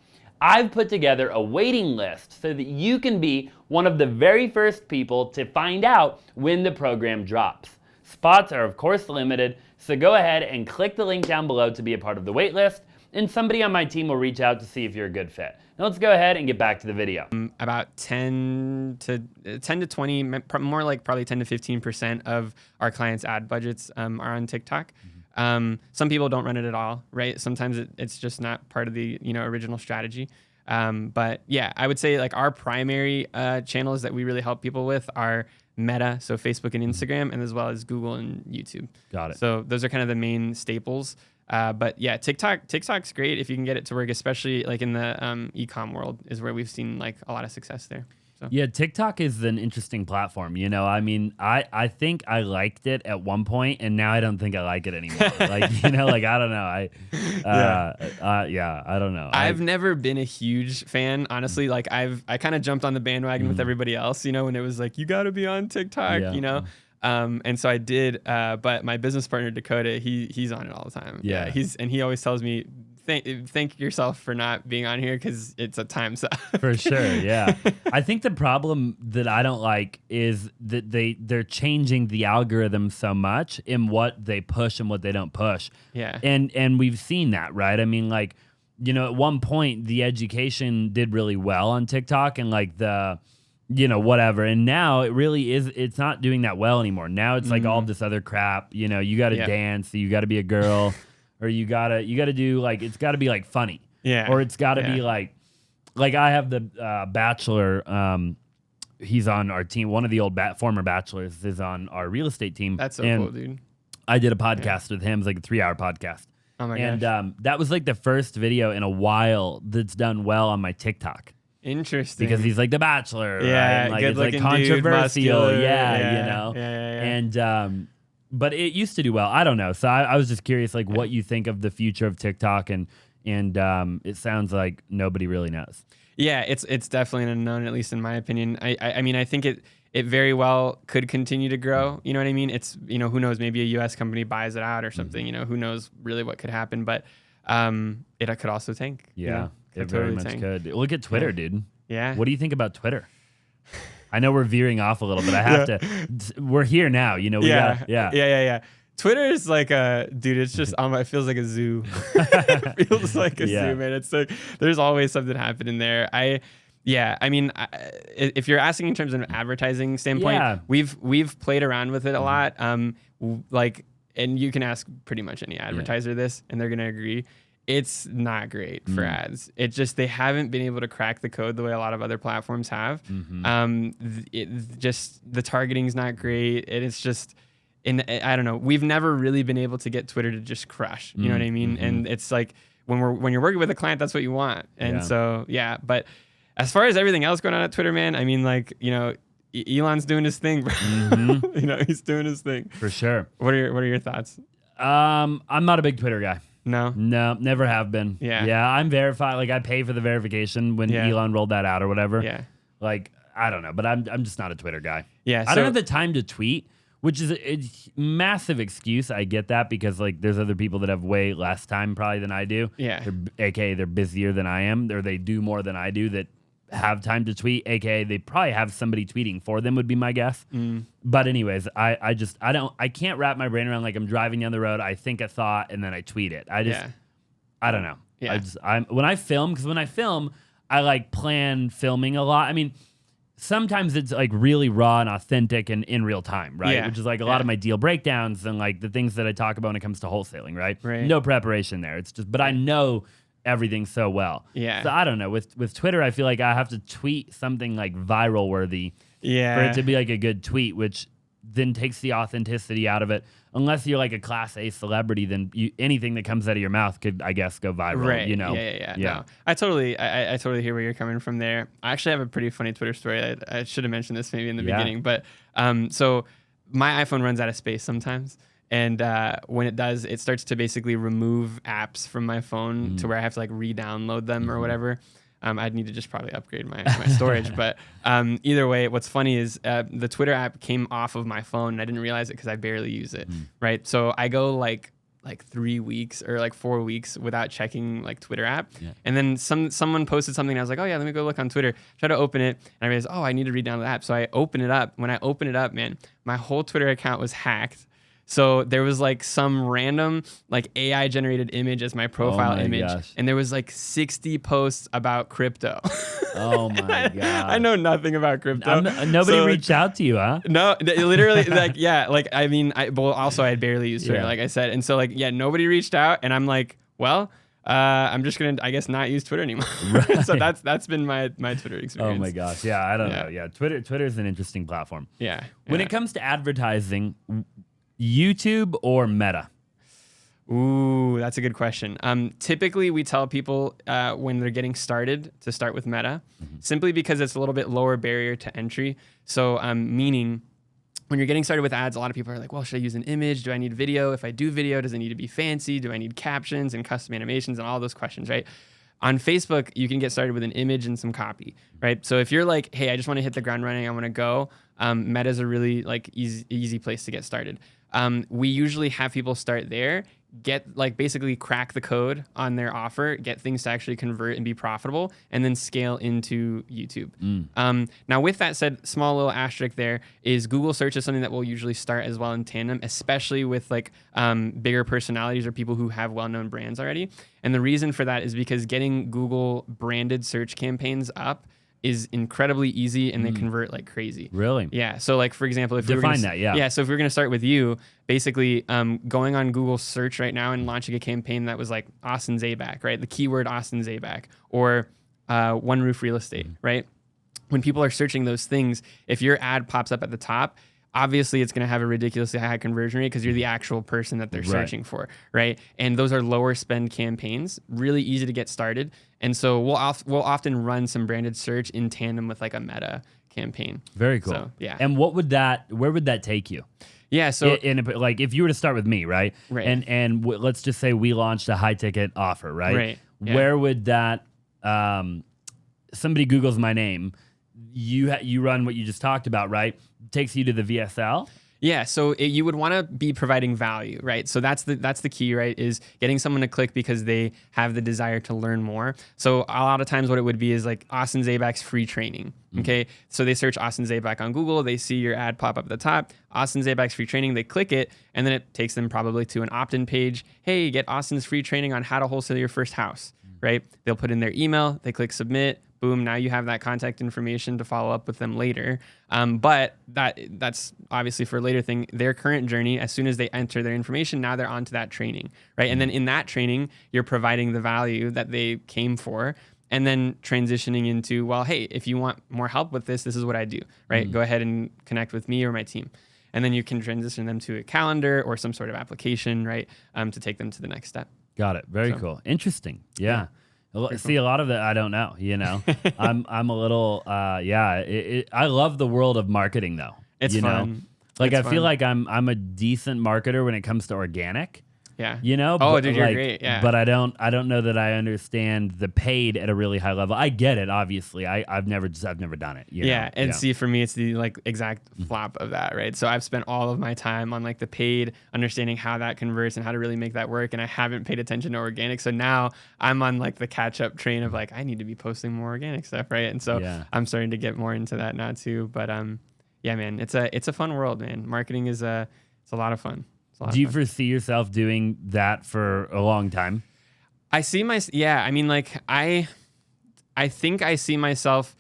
Speaker 2: I've put together a waiting list so that you can be one of the very first people to find out when the program drops. Spots are of course limited, so go ahead and click the link down below to be a part of the wait list, and somebody on my team will reach out to see if you're a good fit. Now let's go ahead and get back to the video.
Speaker 1: About 10 to 20, more like probably 10 to 15% of our clients' ad budgets are on TikTok. Some people don't run it at all, right? Sometimes it's just not part of the original strategy. But yeah, I would say like our primary channels that we really help people with are Meta, so Facebook and Instagram, and as well as Google and YouTube.
Speaker 2: Got it.
Speaker 1: So those are kind of the main staples. But yeah, TikTok's great if you can get it to work, especially like in the e-com world is where we've seen like a lot of success there. So.
Speaker 2: Yeah, TikTok is an interesting platform. You know, I mean, I think I liked it at one point, and now I don't think I like it anymore. Like, you know, like I don't know. I don't know.
Speaker 1: I've never been a huge fan, honestly. Like I kind of jumped on the bandwagon with everybody else, you know, when it was like you got to be on TikTok, you know. And so I did, but my business partner Dakota, he's on it all the time.
Speaker 2: Yeah.
Speaker 1: He always tells me, thank yourself for not being on here because it's a time suck.
Speaker 2: For sure, yeah. I think the problem that I don't like is that they're changing the algorithm so much in what they push and what they don't push.
Speaker 1: Yeah.
Speaker 2: And we've seen that, right? I mean, like, you know, at one point the education did really well on TikTok and like the whatever. And now it really it's not doing that well anymore. Now it's like all this other crap, you know, you got to dance, you got to be a girl. Or you gotta do like, it's gotta be like funny.
Speaker 1: Yeah.
Speaker 2: Or it's gotta be like I have the Bachelor, he's on our team. One of the old former Bachelors is on our real estate team.
Speaker 1: That's so cool, dude.
Speaker 2: I did a podcast with him. It was like a 3-hour podcast.
Speaker 1: Oh my gosh.
Speaker 2: And that was like the first video in a while that's done well on my TikTok.
Speaker 1: Interesting.
Speaker 2: Because he's like the Bachelor.
Speaker 1: Yeah.
Speaker 2: Right? And like, it's like controversial. Yeah, And but it used to do well. I don't know. So I was just curious, like, what you think of the future of TikTok, and it sounds like nobody really knows.
Speaker 1: Yeah, it's definitely an unknown, at least in my opinion. I mean, I think it very well could continue to grow. You know what I mean? It's, you know, who knows? Maybe a U.S. company buys it out or something. You know, who knows really what could happen? But it could also tank.
Speaker 2: Yeah,
Speaker 1: you know?
Speaker 2: it very much could. Look at Twitter, dude.
Speaker 1: Yeah.
Speaker 2: What do you think about Twitter? I know we're veering off a little, but I have to. We're here now, you know.
Speaker 1: Yeah. Twitter is like dude. It's just it feels like a zoo. It feels like a zoo, man. It's like there's always something happening there. I mean, if you're asking in terms of an advertising standpoint, we've played around with it a lot. Like, and you can ask pretty much any advertiser this, and they're gonna agree. It's not great for ads. It just, they haven't been able to crack the code the way a lot of other platforms have. Just the targeting's not great. It's just, I don't know. We've never really been able to get Twitter to just crush. You know what I mean? And it's like when you're working with a client, that's what you want. And so but as far as everything else going on at Twitter, man, I mean, like, you know, Elon's doing his thing, bro. You know, he's doing his thing
Speaker 2: for sure.
Speaker 1: What are your thoughts?
Speaker 2: I'm not a big Twitter guy.
Speaker 1: No,
Speaker 2: never have been. Yeah, I'm verified. Like, I pay for the verification when Elon rolled that out or whatever.
Speaker 1: Yeah,
Speaker 2: like, I don't know, but I'm just not a Twitter guy.
Speaker 1: Yeah,
Speaker 2: I don't have the time to tweet which is a massive excuse. I get that because like there's other people that have way less time probably than I do.
Speaker 1: Yeah.
Speaker 2: AKA they're busier than I am, or they do more than I do that have time to tweet. AKA they probably have somebody tweeting for them would be my guess. But anyways, I can't wrap my brain around like I'm driving down the road. I think a thought and then I tweet it. I don't know.
Speaker 1: Yeah.
Speaker 2: When I film, I like plan filming a lot. I mean, sometimes it's like really raw and authentic and in real time, right?
Speaker 1: Yeah.
Speaker 2: Which is like a lot of my deal breakdowns and like the things that I talk about when it comes to wholesaling, right?
Speaker 1: Right.
Speaker 2: No preparation there. It's just, but I know everything so well.
Speaker 1: Yeah.
Speaker 2: So I don't know. With Twitter, I feel like I have to tweet something like viral worthy for it to be like a good tweet, which then takes the authenticity out of it. Unless you're like a class A celebrity, then anything that comes out of your mouth could, I guess, go viral.
Speaker 1: Right.
Speaker 2: You know?
Speaker 1: Yeah. No, I totally hear where you're coming from there. I actually have a pretty funny Twitter story. I should have mentioned this maybe in the beginning, but so my iPhone runs out of space sometimes. And when it does, it starts to basically remove apps from my phone to where I have to like re-download them or whatever. I'd need to just probably upgrade my storage. But either way, what's funny is the Twitter app came off of my phone and I didn't realize it because I barely use it, right? So I go like 3 weeks or like 4 weeks without checking like Twitter app. Yeah. And then someone posted something and I was like, oh yeah, let me go look on Twitter. Try to open it and I realized, oh, I need to re-download the app. So I open it up. When I open it up, man, my whole Twitter account was hacked. So there was like some random like AI generated image as my profile image. Gosh. And there was like 60 posts about crypto.
Speaker 2: Oh my God.
Speaker 1: I know nothing about crypto.
Speaker 2: Nobody reached out to you, huh?
Speaker 1: No, literally like, yeah. Like, I mean, also I had barely used Twitter, like I said. And so like, yeah, nobody reached out and I'm like, well, I'm just going to, I guess, not use Twitter anymore. Right. So that's been my Twitter experience.
Speaker 2: Oh my gosh. Yeah. I don't know. Yeah. Twitter is an interesting platform.
Speaker 1: Yeah.
Speaker 2: When it comes to advertising, YouTube or Meta?
Speaker 1: Ooh, that's a good question. Typically, we tell people when they're getting started to start with Meta, simply because it's a little bit lower barrier to entry. So meaning when you're getting started with ads, a lot of people are like, well, should I use an image? Do I need video? If I do video, does it need to be fancy? Do I need captions and custom animations and all those questions, right? On Facebook, you can get started with an image and some copy, right? So if you're like, hey, I just want to hit the ground running, I want to go, Meta is a really like easy place to get started. We usually have people start there, get like basically crack the code on their offer, get things to actually convert and be profitable, and then scale into YouTube. Now with that said, small little asterisk there is Google search is something that will usually start as well in tandem, especially with like bigger personalities or people who have well-known brands already. And the reason for that is because getting Google branded search campaigns up is incredibly easy and they convert like crazy.
Speaker 2: Really?
Speaker 1: Yeah. So like, for example, if
Speaker 2: define that, yeah.
Speaker 1: Yeah. So if we're going to start with you, basically going on Google search right now and launching a campaign that was like Austin Zaback, right? The keyword Austin Zaback or One Roof Real Estate, right? When people are searching those things, if your ad pops up at the top, obviously it's going to have a ridiculously high conversion rate because you're the actual person that they're searching for, right? And those are lower spend campaigns, really easy to get started. And so we'll often run some branded search in tandem with like a Meta campaign.
Speaker 2: Very cool.
Speaker 1: So, yeah.
Speaker 2: And where would that take you?
Speaker 1: Yeah. So
Speaker 2: like if you were to start with me, right?
Speaker 1: Right.
Speaker 2: And let's just say we launched a high ticket offer, right?
Speaker 1: Right. Yeah.
Speaker 2: Where would that, somebody Googles my name, you run what you just talked about, right? Takes you to the VSL.
Speaker 1: Yeah, so you would want to be providing value, right? So that's the key, right? Is getting someone to click because they have the desire to learn more. So a lot of times what it would be is like Austin Zaback's free training, okay? So they search Austin Zaback on Google, they see your ad pop up at the top, Austin Zaback's free training, they click it, and then it takes them probably to an opt-in page. Hey, get Austin's free training on how to wholesale your first house, right? They'll put in their email, they click submit, boom, now you have that contact information to follow up with them later. But that's obviously for a later thing. Their current journey, as soon as they enter their information, now they're onto that training, right? And then in that training, you're providing the value that they came for, and then transitioning into, well, hey, if you want more help with this, this is what I do, right? Go ahead and connect with me or my team. And then you can transition them to a calendar or some sort of application, right, to take them to the next step.
Speaker 2: Got it. Very cool. Interesting. Yeah. See, a lot of that I don't know, you know. I'm a little I love the world of marketing though.
Speaker 1: It's
Speaker 2: fun.
Speaker 1: Know?
Speaker 2: Like
Speaker 1: it's
Speaker 2: I feel like I'm a decent marketer when it comes to organic.
Speaker 1: Yeah.
Speaker 2: You know?
Speaker 1: Oh,
Speaker 2: But,
Speaker 1: dude, you're great. Yeah.
Speaker 2: But I don't know that I understand the paid at a really high level. I get it, obviously. I've never done it. You know?
Speaker 1: And see, for me, it's the like exact flop of that, right? So I've spent all of my time on like the paid, understanding how that converts and how to really make that work, and I haven't paid attention to organic. So now I'm on like the catch up train of like I need to be posting more organic stuff, right? And so I'm starting to get more into that now too. But yeah, man, it's a fun world, man. Marketing is it's a lot of fun.
Speaker 2: Do you foresee yourself doing that for a long time?
Speaker 1: I mean, like I think I see myself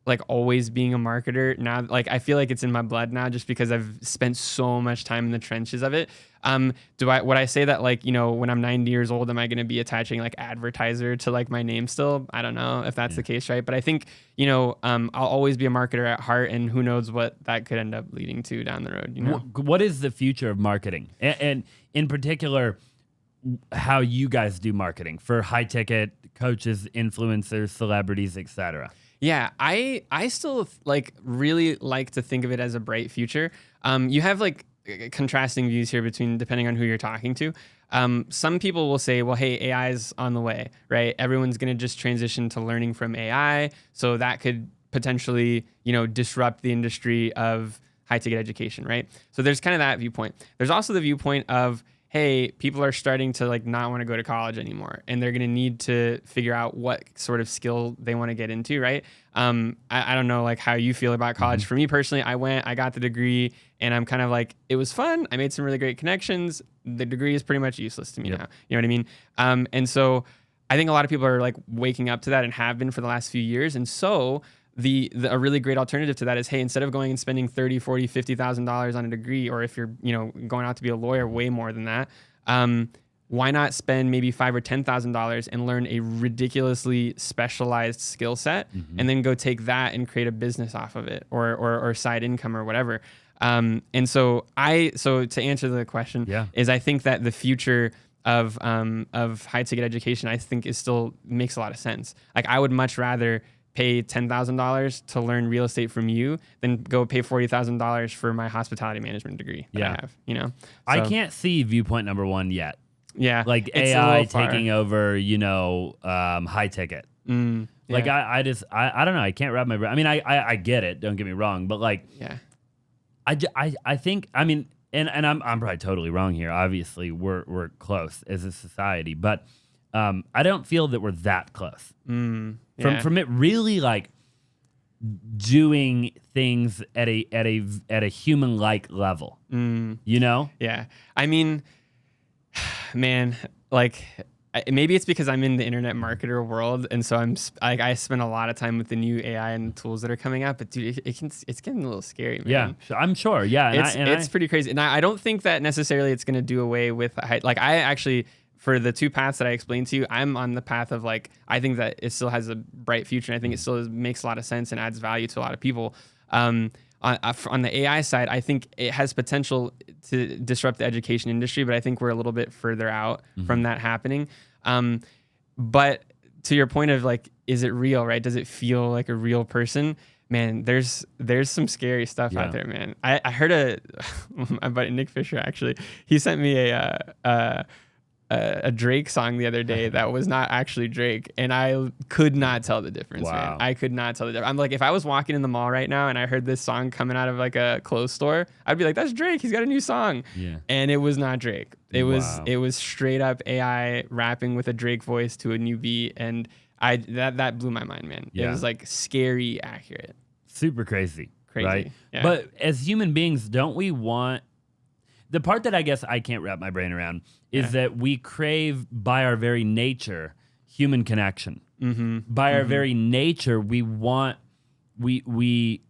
Speaker 1: like always being a marketer now. Like I feel like it's in my blood now, just because I've spent so much time in the trenches of it. Would I say that like, you know, when I'm 90 years old, am I going to be attaching like advertiser to like my name still? I don't know if that's the case, right? But I think, you know, I'll always be a marketer at heart, and who knows what that could end up leading to down the road, you know?
Speaker 2: What is the future of marketing? And in particular, how you guys do marketing for high ticket coaches, influencers, celebrities, etc.
Speaker 1: Yeah, I still like really like to think of it as a bright future. You have like contrasting views here between depending on who you're talking to. Some people will say, well, hey, AI is on the way, right? Everyone's going to just transition to learning from AI. So that could potentially, you know, disrupt the industry of high ticket education, right? So there's kind of that viewpoint. There's also the viewpoint of, hey, people are starting to like not want to go to college anymore, and they're going to need to figure out what sort of skill they want to get into, right? I don't know like how you feel about college. For me personally, I got the degree, and I'm kind of like, it was fun. I made some really great connections. The degree is pretty much useless to me now. You know what I mean? And so I think a lot of people are like waking up to that and have been for the last few years. And so a really great alternative to that is, hey, instead of going and spending $30,000, $40,000, $50,000 on a degree, or if you're, you know, going out to be a lawyer, way more than that, why not spend maybe $5,000 or $10,000 and learn a ridiculously specialized skill set, and then go take that and create a business off of it, or side income or whatever. And so to answer the question is, I think that the future of high ticket education, I think still makes a lot of sense. Like I would much rather pay $10,000 to learn real estate from you than go pay $40,000 for my hospitality management degry that I have, you know? So,
Speaker 2: I can't see viewpoint number one yet.
Speaker 1: Yeah.
Speaker 2: Like AI taking over, you know, high ticket. Like I don't know. I can't wrap my brain. I mean, I get it. Don't get me wrong. But like, I think, I mean, and I'm probably totally wrong here. Obviously we're close as a society, but I don't feel that we're that close. From it really like doing things at a human like level. You know?
Speaker 1: Yeah. I mean, man, like maybe it's because I'm in the internet marketer world, and so I spend a lot of time with the new AI and the tools that are coming out. But dude, it's getting a little scary, man.
Speaker 2: Yeah, I'm sure. Yeah,
Speaker 1: it's pretty crazy. And I don't think that necessarily it's going to do away with like I actually. For the two paths that I explained to you, I'm on the path of like, I think that it still has a bright future, and I think it still makes a lot of sense and adds value to a lot of people. On the AI side, I think it has potential to disrupt the education industry, but I think we're a little bit further out from that happening. But to your point of like, is it real, right? Does it feel like a real person? Man, there's some scary stuff out there, man. I heard my buddy Nick Fisher, actually, he sent me a Drake song the other day that was not actually Drake, and I could not tell the difference, man. I could not tell the difference. I'm like, if I was walking in the mall right now and I heard this song coming out of like a clothes store, I'd be like, that's Drake. He's got a new song. Yeah. And it was not Drake. It was straight up AI rapping with a Drake voice to a new beat, and that blew my mind, man. Yeah. It was like scary accurate.
Speaker 2: Super crazy. Right?
Speaker 1: Yeah.
Speaker 2: But as human beings, don't we want the part that I guess I can't wrap my brain around is that we crave by our very nature human connection. By our very nature, we want we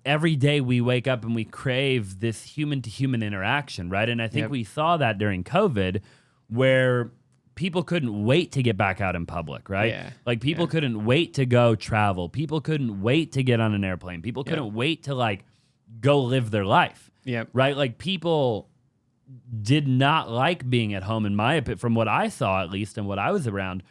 Speaker 2: every day we wake up and we crave this human to human interaction, right? And I think we saw that during COVID, where people couldn't wait to get back out in public, right?
Speaker 1: Yeah.
Speaker 2: Like people couldn't wait to go travel. People couldn't wait to get on an airplane. People couldn't wait to like go live their life. Right? Like people did not like being at home, in my opinion, from what I saw at least and what I was around.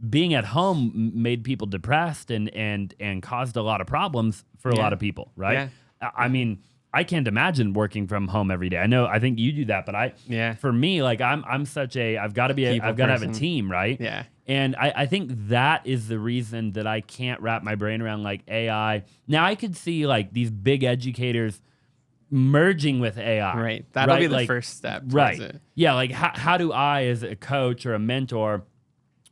Speaker 2: Being at home made people depressed and caused a lot of problems for a lot of people, right? I mean, I can't imagine working from home every day. I think you do that, but for me, like I'm such a, I've got to have a team, right?
Speaker 1: Yeah.
Speaker 2: And I think that is the reason that I can't wrap my brain around like AI. Now I could see like these big educators merging with AI.
Speaker 1: Right. That'll be the first step.
Speaker 2: Right.
Speaker 1: It.
Speaker 2: Yeah. Like how do I as a coach or a mentor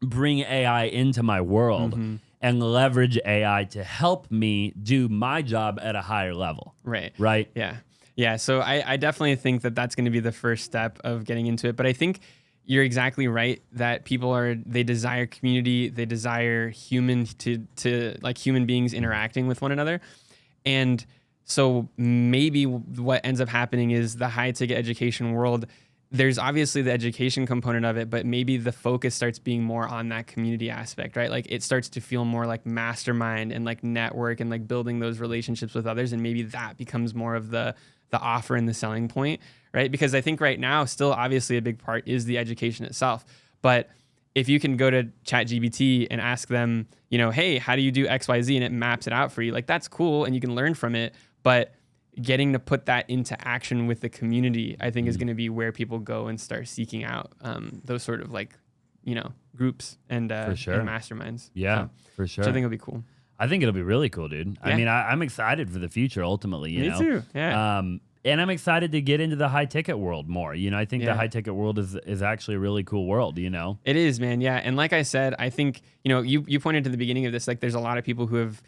Speaker 2: bring AI into my world and leverage AI to help me do my job at a higher level?
Speaker 1: Right.
Speaker 2: Right.
Speaker 1: Yeah. Yeah. So I definitely think that that's going to be the first step of getting into it. But I think you're exactly right that they desire community. They desire human beings interacting with one another. And so maybe what ends up happening is the high ticket education world, there's obviously the education component of it, but maybe the focus starts being more on that community aspect, right? Like it starts to feel more like mastermind and like network and like building those relationships with others. And maybe that becomes more of the offer and the selling point, right? Because I think right now, still obviously a big part is the education itself. But if you can go to ChatGPT and ask them, hey, how do you do X, Y, Z? And it maps it out for you. Like that's cool. And you can learn from it. But getting to put that into action with the community, I think is going to be where people go and start seeking out those sort of like, groups and masterminds.
Speaker 2: Yeah, for sure.
Speaker 1: Which I think will be cool.
Speaker 2: I think it'll be really cool, dude. Yeah. I mean, I'm excited for the future ultimately,
Speaker 1: Me too, yeah.
Speaker 2: And I'm excited to get into the high ticket world more. I think the high ticket world is actually a really cool world, It
Speaker 1: is, man. Yeah. And like I said, I think, you pointed to the beginning of this, like there's a lot of people who have,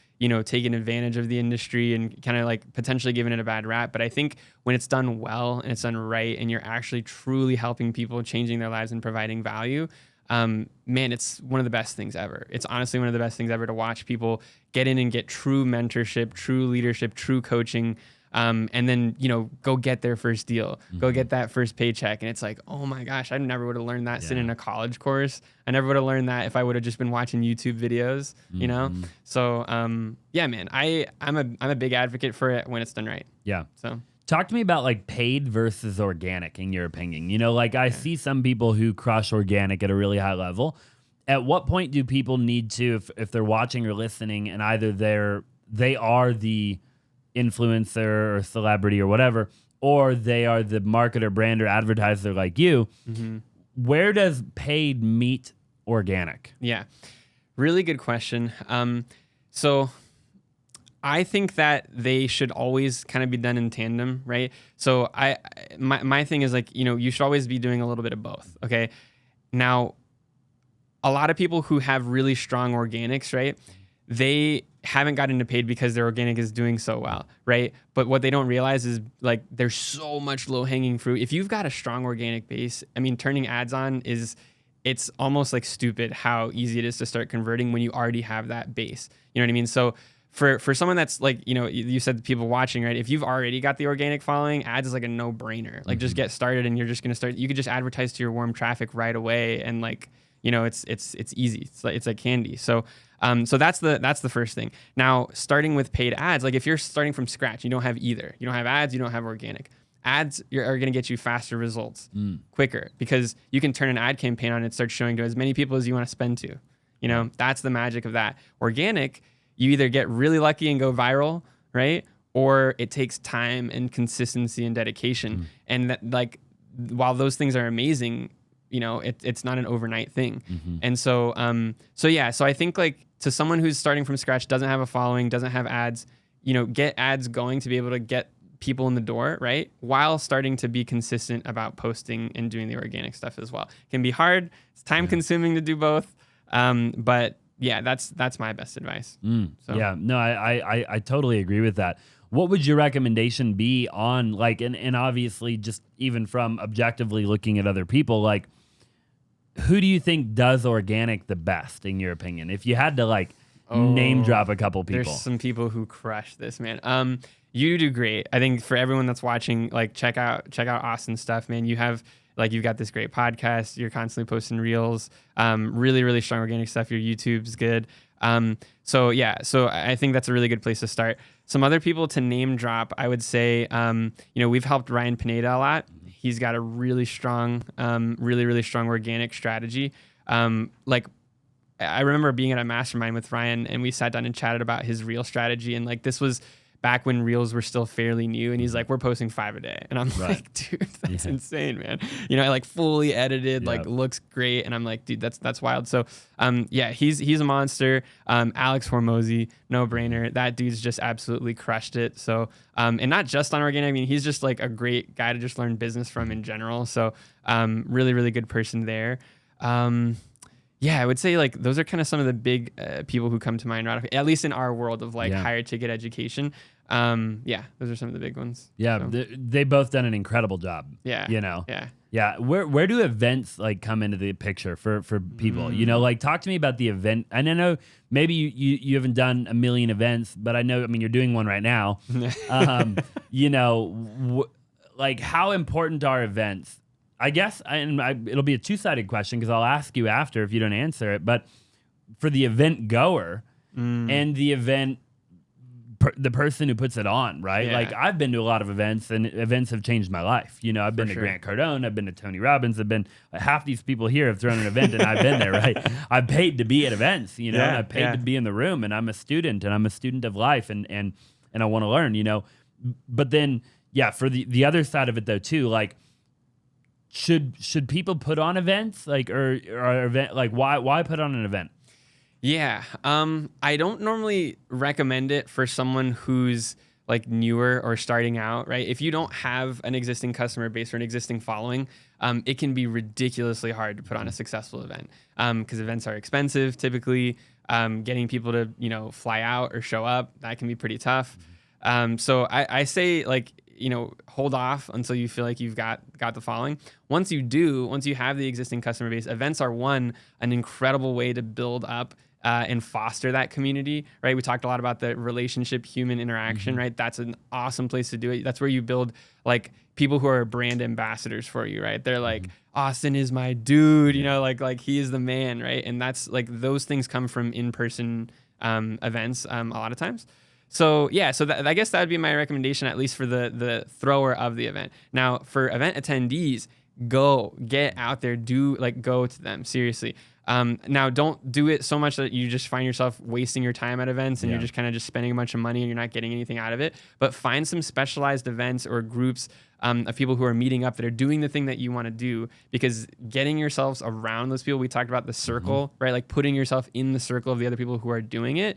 Speaker 1: taken advantage of the industry and kind of like potentially given it a bad rap. But I think when it's done well and it's done right and you're actually truly helping people, changing their lives and providing value, man, it's one of the best things ever. It's honestly one of the best things ever to watch people get in and get true mentorship, true leadership, true coaching. And then, go get their first deal, go get that first paycheck. And it's like, oh my gosh, I never would have learned that sitting in a college course. I never would have learned that if I would have just been watching YouTube videos, So, yeah, man, I'm a big advocate for it when it's done right.
Speaker 2: Yeah.
Speaker 1: So
Speaker 2: talk to me about like paid versus organic in your opinion. I see some people who crush organic at a really high level. At what point do people need to, if they're watching or listening and either they are the influencer or celebrity or whatever, or they are the marketer, brand, or advertiser like you, where does paid meet organic?
Speaker 1: Yeah, really good question. So I think that they should always kind of be done in tandem, right? So my thing is like, you should always be doing a little bit of both, okay? Now, a lot of people who have really strong organics, right? They haven't gotten into paid because their organic is doing so well, right? But what they don't realize is like there's so much low-hanging fruit. If you've got a strong organic base, I mean, turning ads on it's almost like stupid how easy it is to start converting when you already have that base. You know what I mean? So for someone that's like, you said the people watching, right? If you've already got the organic following, ads is like a no-brainer. Like just get started and you're just gonna start. You could just advertise to your warm traffic right away, and like it's easy. It's like candy. So that's the first thing. Now, starting with paid ads, like if you're starting from scratch, you don't have either. You don't have ads, you don't have organic. Ads are going to get you faster results quicker because you can turn an ad campaign on and start showing to as many people as you want to spend to. That's the magic of that. Organic, you either get really lucky and go viral, right? Or it takes time and consistency and dedication. And that, like, while those things are amazing, it's not an overnight thing. And so I think like to someone who's starting from scratch, doesn't have a following, doesn't have ads, get ads going to be able to get people in the door, right? While starting to be consistent about posting and doing the organic stuff as well. It can be hard. It's time consuming to do both. But yeah, that's my best advice. So.
Speaker 2: Yeah, no, I totally agree with that. What would your recommendation be on like, and obviously just even from objectively looking at other people, like who do you think does organic the best in your opinion? If you had to like name drop a couple people.
Speaker 1: There's some people who crush this, man. You do great. I think for everyone that's watching, like check out Austin's stuff, man. You've got this great podcast. You're constantly posting reels. Really, really strong organic stuff. Your YouTube's good. So I think that's a really good place to start. Some other people to name drop, I would say, we've helped Ryan Pineda a lot. He's got a really strong, really strong organic strategy. I remember being at a mastermind with Ryan and we sat down and chatted about his reel strategy. And like, this was back when Reels were still fairly new. And he's like, we're posting 5 a day. And I'm like, dude, that's insane, man. You know, I like fully edited, like looks great. And I'm like, dude, that's wild. So yeah, he's a monster. Alex Hormozi, no brainer. That dude's just absolutely crushed it. So, and not just on organic, I mean, he's just like a great guy to just learn business from in general. So really, really good person there. Yeah, I would say like those are kind of some of the big people who come to mind, right? At least in our world of like higher ticket education. Yeah, those are some of the big ones.
Speaker 2: Yeah,
Speaker 1: so.
Speaker 2: They both done an incredible job.
Speaker 1: Yeah,
Speaker 2: you know.
Speaker 1: Yeah.
Speaker 2: Where do events like come into the picture for people? You know, like talk to me about the event. And I know maybe you haven't done a million events, but I mean you're doing one right now. You know, like how important are events? I guess it'll be a two-sided question because I'll ask you after if you don't answer it. But for the event goer and the event, the person who puts it on, right?
Speaker 1: Yeah.
Speaker 2: Like I've been to a lot of events and events have changed my life. You know, I've been to Grant Cardone, I've been to Tony Robbins, I've been half these people here have thrown an event and I've been there, right? I've paid to be at events, you know, and I've paid to be in the room, and I'm a student of life and I want to learn, you know. But then, yeah, for the other side of it though too, like should people put on events like or event like why put on an event?
Speaker 1: Yeah. I don't normally recommend it for someone who's like newer or starting out, right? If you don't have an existing customer base or an existing following, it can be ridiculously hard to put on a successful event because events are expensive typically. Getting people to, you know, fly out or show up, that can be pretty tough. So I say like, you know, hold off until you feel like you've got the following. Once you have the existing customer base, events are an incredible way to build up and foster that community, right? We talked a lot about the relationship, human interaction, right? That's an awesome place to do it. That's where you build like people who are brand ambassadors for you, right? They're like, Austin is my dude, you know, like he is the man, right? And that's like those things come from in-person events a lot of times. So yeah, so I guess that would be my recommendation, at least for the thrower of the event. Now for event attendees, get out there, go to them seriously. Now don't do it so much that you just find yourself wasting your time at events and you're just kind of just spending a bunch of money and you're not getting anything out of it. But find some specialized events or groups of people who are meeting up that are doing the thing that you want to do, because getting yourselves around those people, we talked about the circle, right? Like putting yourself in the circle of the other people who are doing it.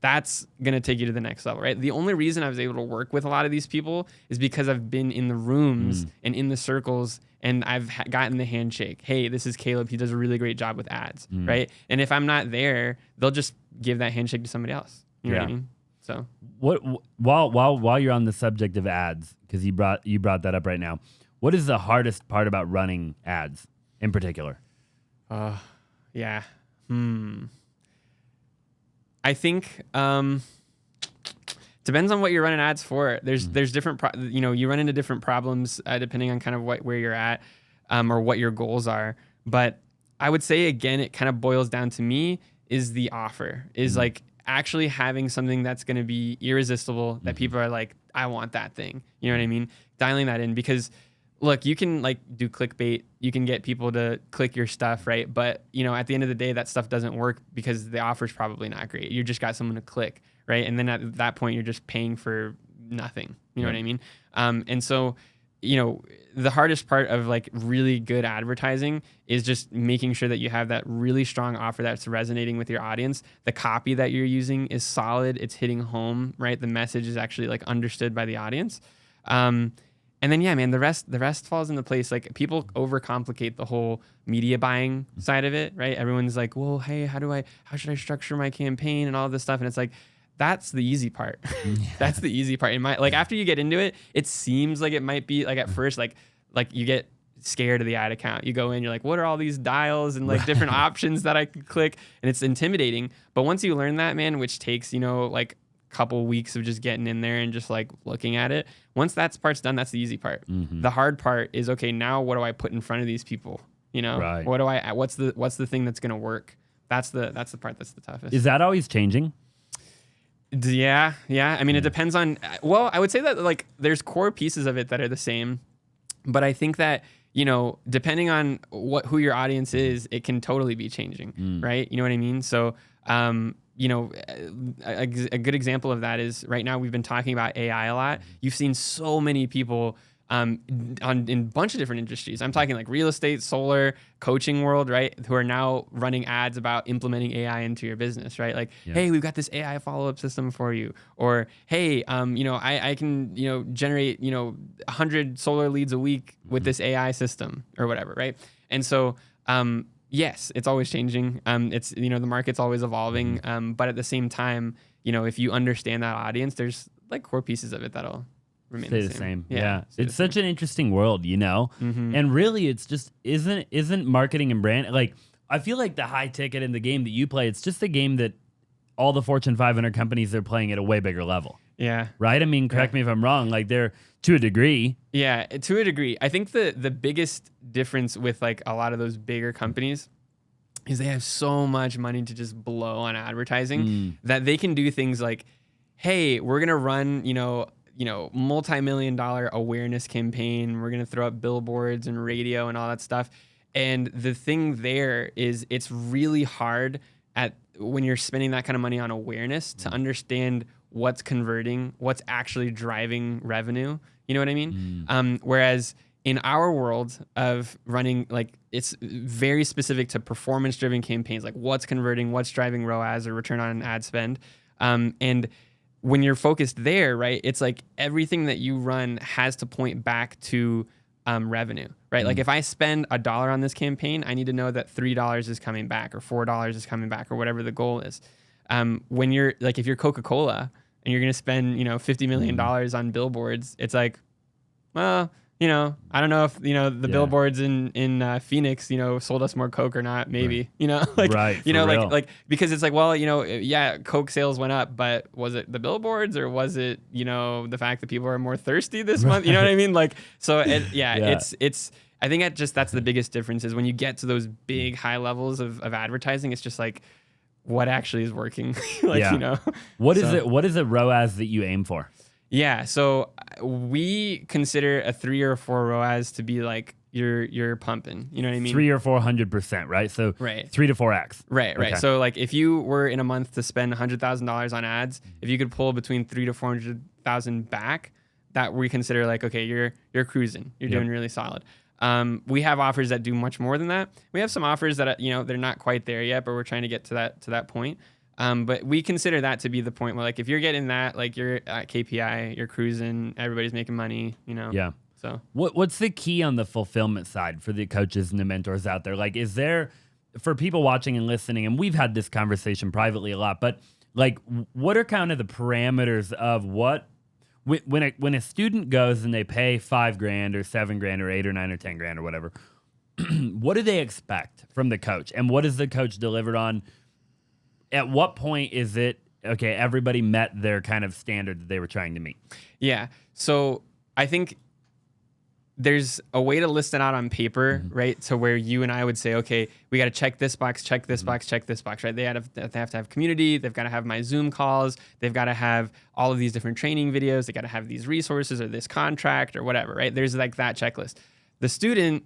Speaker 1: That's going to take you to the next level, right? The only reason I was able to work with a lot of these people is because I've been in the rooms and in the circles and I've gotten the handshake. Hey, this is Caleb. He does a really great job with ads, right? And if I'm not there, they'll just give that handshake to somebody else. You know what I mean? So
Speaker 2: while you're on the subject of ads, because you brought that up right now, what is the hardest part about running ads in particular?
Speaker 1: Yeah. I think depends on what you're running ads for. There's different, you run into different problems depending on kind of where you're at or what your goals are. But I would say, again, it kind of boils down to me is the offer, is like actually having something that's going to be irresistible, that people are like, I want that thing. You know what I mean? Dialing that in, because look, you can like do clickbait, you can get people to click your stuff, right? But you know, at the end of the day, that stuff doesn't work because the offer's probably not great. You just got someone to click, right? And then at that point, you're just paying for nothing. You know what I mean? And so, you know, the hardest part of like really good advertising is just making sure that you have that really strong offer that's resonating with your audience. The copy that you're using is solid. It's hitting home, right? The message is actually like understood by the audience. And then, yeah, man, the rest falls into place. Like people overcomplicate the whole media buying side of it, right? Everyone's like, well, hey, how should I structure my campaign and all this stuff? And it's like, that's the easy part. That's the easy part. After you get into it, it seems like it might be like at first, like you get scared of the ad account. You go in, you're like, what are all these dials and like different options that I could click? And it's intimidating. But once you learn that, man, which takes, you know, like couple weeks of just getting in there and just like looking at it. Once that part's done, that's the easy part. The hard part is, okay, now what do I put in front of these people? You know, what's the thing that's going to work? That's the part that's the toughest.
Speaker 2: Is that always changing?
Speaker 1: Yeah. I mean, it depends on, well, I would say that like there's core pieces of it that are the same, but I think that, you know, depending on who your audience is, it can totally be changing, right? You know what I mean? So, a good example of that is right now we've been talking about AI a lot. You've seen so many people in a bunch of different industries. I'm talking like real estate, solar, coaching world, right? Who are now running ads about implementing AI into your business, right? Like, hey, we've got this AI follow-up system for you. Or, hey, I can, generate, 100 solar leads a week with this AI system or whatever, right? And so, yes, it's always changing. It's, the market's always evolving. But at the same time, if you understand that audience, there's like core pieces of it that'll remain
Speaker 2: stay
Speaker 1: the same.
Speaker 2: Yeah. It's such an interesting world, and really it's just isn't marketing and brand, like I feel like the high ticket in the game that you play, it's just a game that all the Fortune 500 companies are playing at a way bigger level.
Speaker 1: Yeah.
Speaker 2: Right? I mean, correct me if I'm wrong, like they're to a degree.
Speaker 1: Yeah, to a degree. I think the biggest difference with like a lot of those bigger companies is they have so much money to just blow on advertising that they can do things like, hey, we're going to run, multi-million-dollar awareness campaign. We're going to throw up billboards and radio and all that stuff. And the thing there is it's really hard when you're spending that kind of money on awareness to understand what's converting, what's actually driving revenue. You know what I mean? Whereas in our world of running, like it's very specific to performance-driven campaigns, like what's converting, what's driving ROAS or return on ad spend. And when you're focused there, right, it's like everything that you run has to point back to revenue, right? Like if I spend $1 on this campaign, I need to know that $3 is coming back or $4 is coming back or whatever the goal is. When you're like, if you're Coca-Cola and you're going to spend, $50 million on billboards, it's like, well, I don't know if, the billboards in Phoenix, sold us more Coke or not, maybe, like,
Speaker 2: right,
Speaker 1: like, because it's like, well, yeah, Coke sales went up, but was it the billboards or was it, the fact that people are more thirsty this month? You know what I mean? Like, so it's, I think that's the biggest difference is when you get to those big high levels of advertising, it's just like, what actually is working?
Speaker 2: What is a ROAS that you aim for?
Speaker 1: Yeah, so we consider a 3 or 4 ROAS to be like you're pumping. You know what I mean?
Speaker 2: 300 or 400%, right? So 3 to 4x.
Speaker 1: Right. Okay. So like if you were in a month to spend $100,000 on ads, if you could pull between 300 to 400,000 back, that we consider like, okay, you're cruising. You're doing really solid. We have offers that do much more than that. We have some offers that they're not quite there yet, but we're trying to get to that point. But we consider that to be the point where, like, if you're getting that, like, you're at KPI, you're cruising, everybody's making money, Yeah. So
Speaker 2: what's the key on the fulfillment side for the coaches and the mentors out there? Like, is there, for people watching and listening, and we've had this conversation privately a lot, but like, what are kind of the parameters of when a student goes and they pay $5,000 or $7,000 or $8,000 or $9,000 or $10,000 or whatever, what do they expect from the coach, and what is the coach delivered on? At what point is it, okay, everybody met their kind of standard that they were trying to meet?
Speaker 1: Yeah. So I think there's a way to list it out on paper, right? So where you and I would say, okay, we got to check this box, check this box, check this box, right? They have to have community. They've got to have my Zoom calls. They've got to have all of these different training videos. They got to have these resources or this contract or whatever, right? There's like that checklist. The student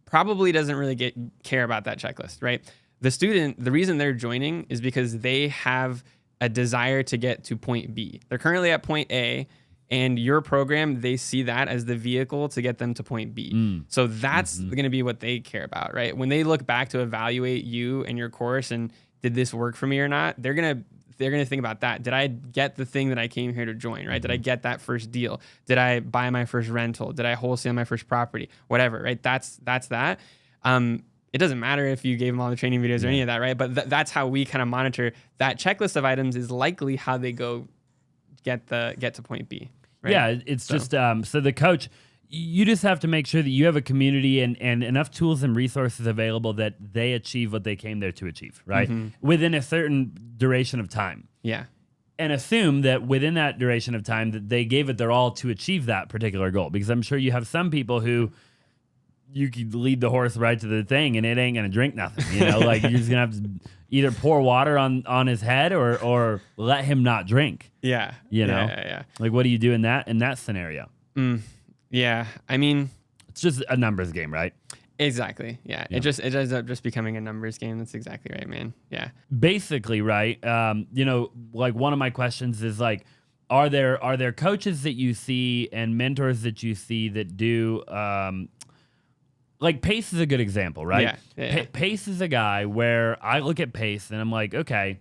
Speaker 1: probably doesn't really care about that checklist, right? The student, the reason they're joining is because they have a desire to get to point B. They're currently at point A, and your program, they see that as the vehicle to get them to point B. So that's going to be what they care about, right? When they look back to evaluate you and your course and did this work for me or not, they're going to think about that. Did I get the thing that I came here to join, right? Did I get that first deal? Did I buy my first rental? Did I wholesale my first property? Whatever, right? That's that. It doesn't matter if you gave them all the training videos or any of that, right? But that's how we kind of monitor that checklist of items is likely how they go get to point B. Right?
Speaker 2: Yeah, it's just so the coach, you just have to make sure that you have a community and enough tools and resources available that they achieve what they came there to achieve, right? Within a certain duration of time.
Speaker 1: Yeah.
Speaker 2: And assume that within that duration of time that they gave it their all to achieve that particular goal. Because I'm sure you have some people who you could lead the horse right to the thing and it ain't gonna drink nothing. Like you're just gonna have to either pour water on his head or let him not drink.
Speaker 1: Yeah.
Speaker 2: Yeah. Like what do you do in that scenario?
Speaker 1: Yeah. I mean,
Speaker 2: it's just a numbers game, right?
Speaker 1: Exactly. Yeah. It ends up just becoming a numbers game. That's exactly right, man. Yeah.
Speaker 2: Basically, right. Like one of my questions is like, are there coaches that you see and mentors that you see that do, like Pace is a good example, right?
Speaker 1: Yeah.
Speaker 2: Pace is a guy where I look at Pace and I'm like, okay,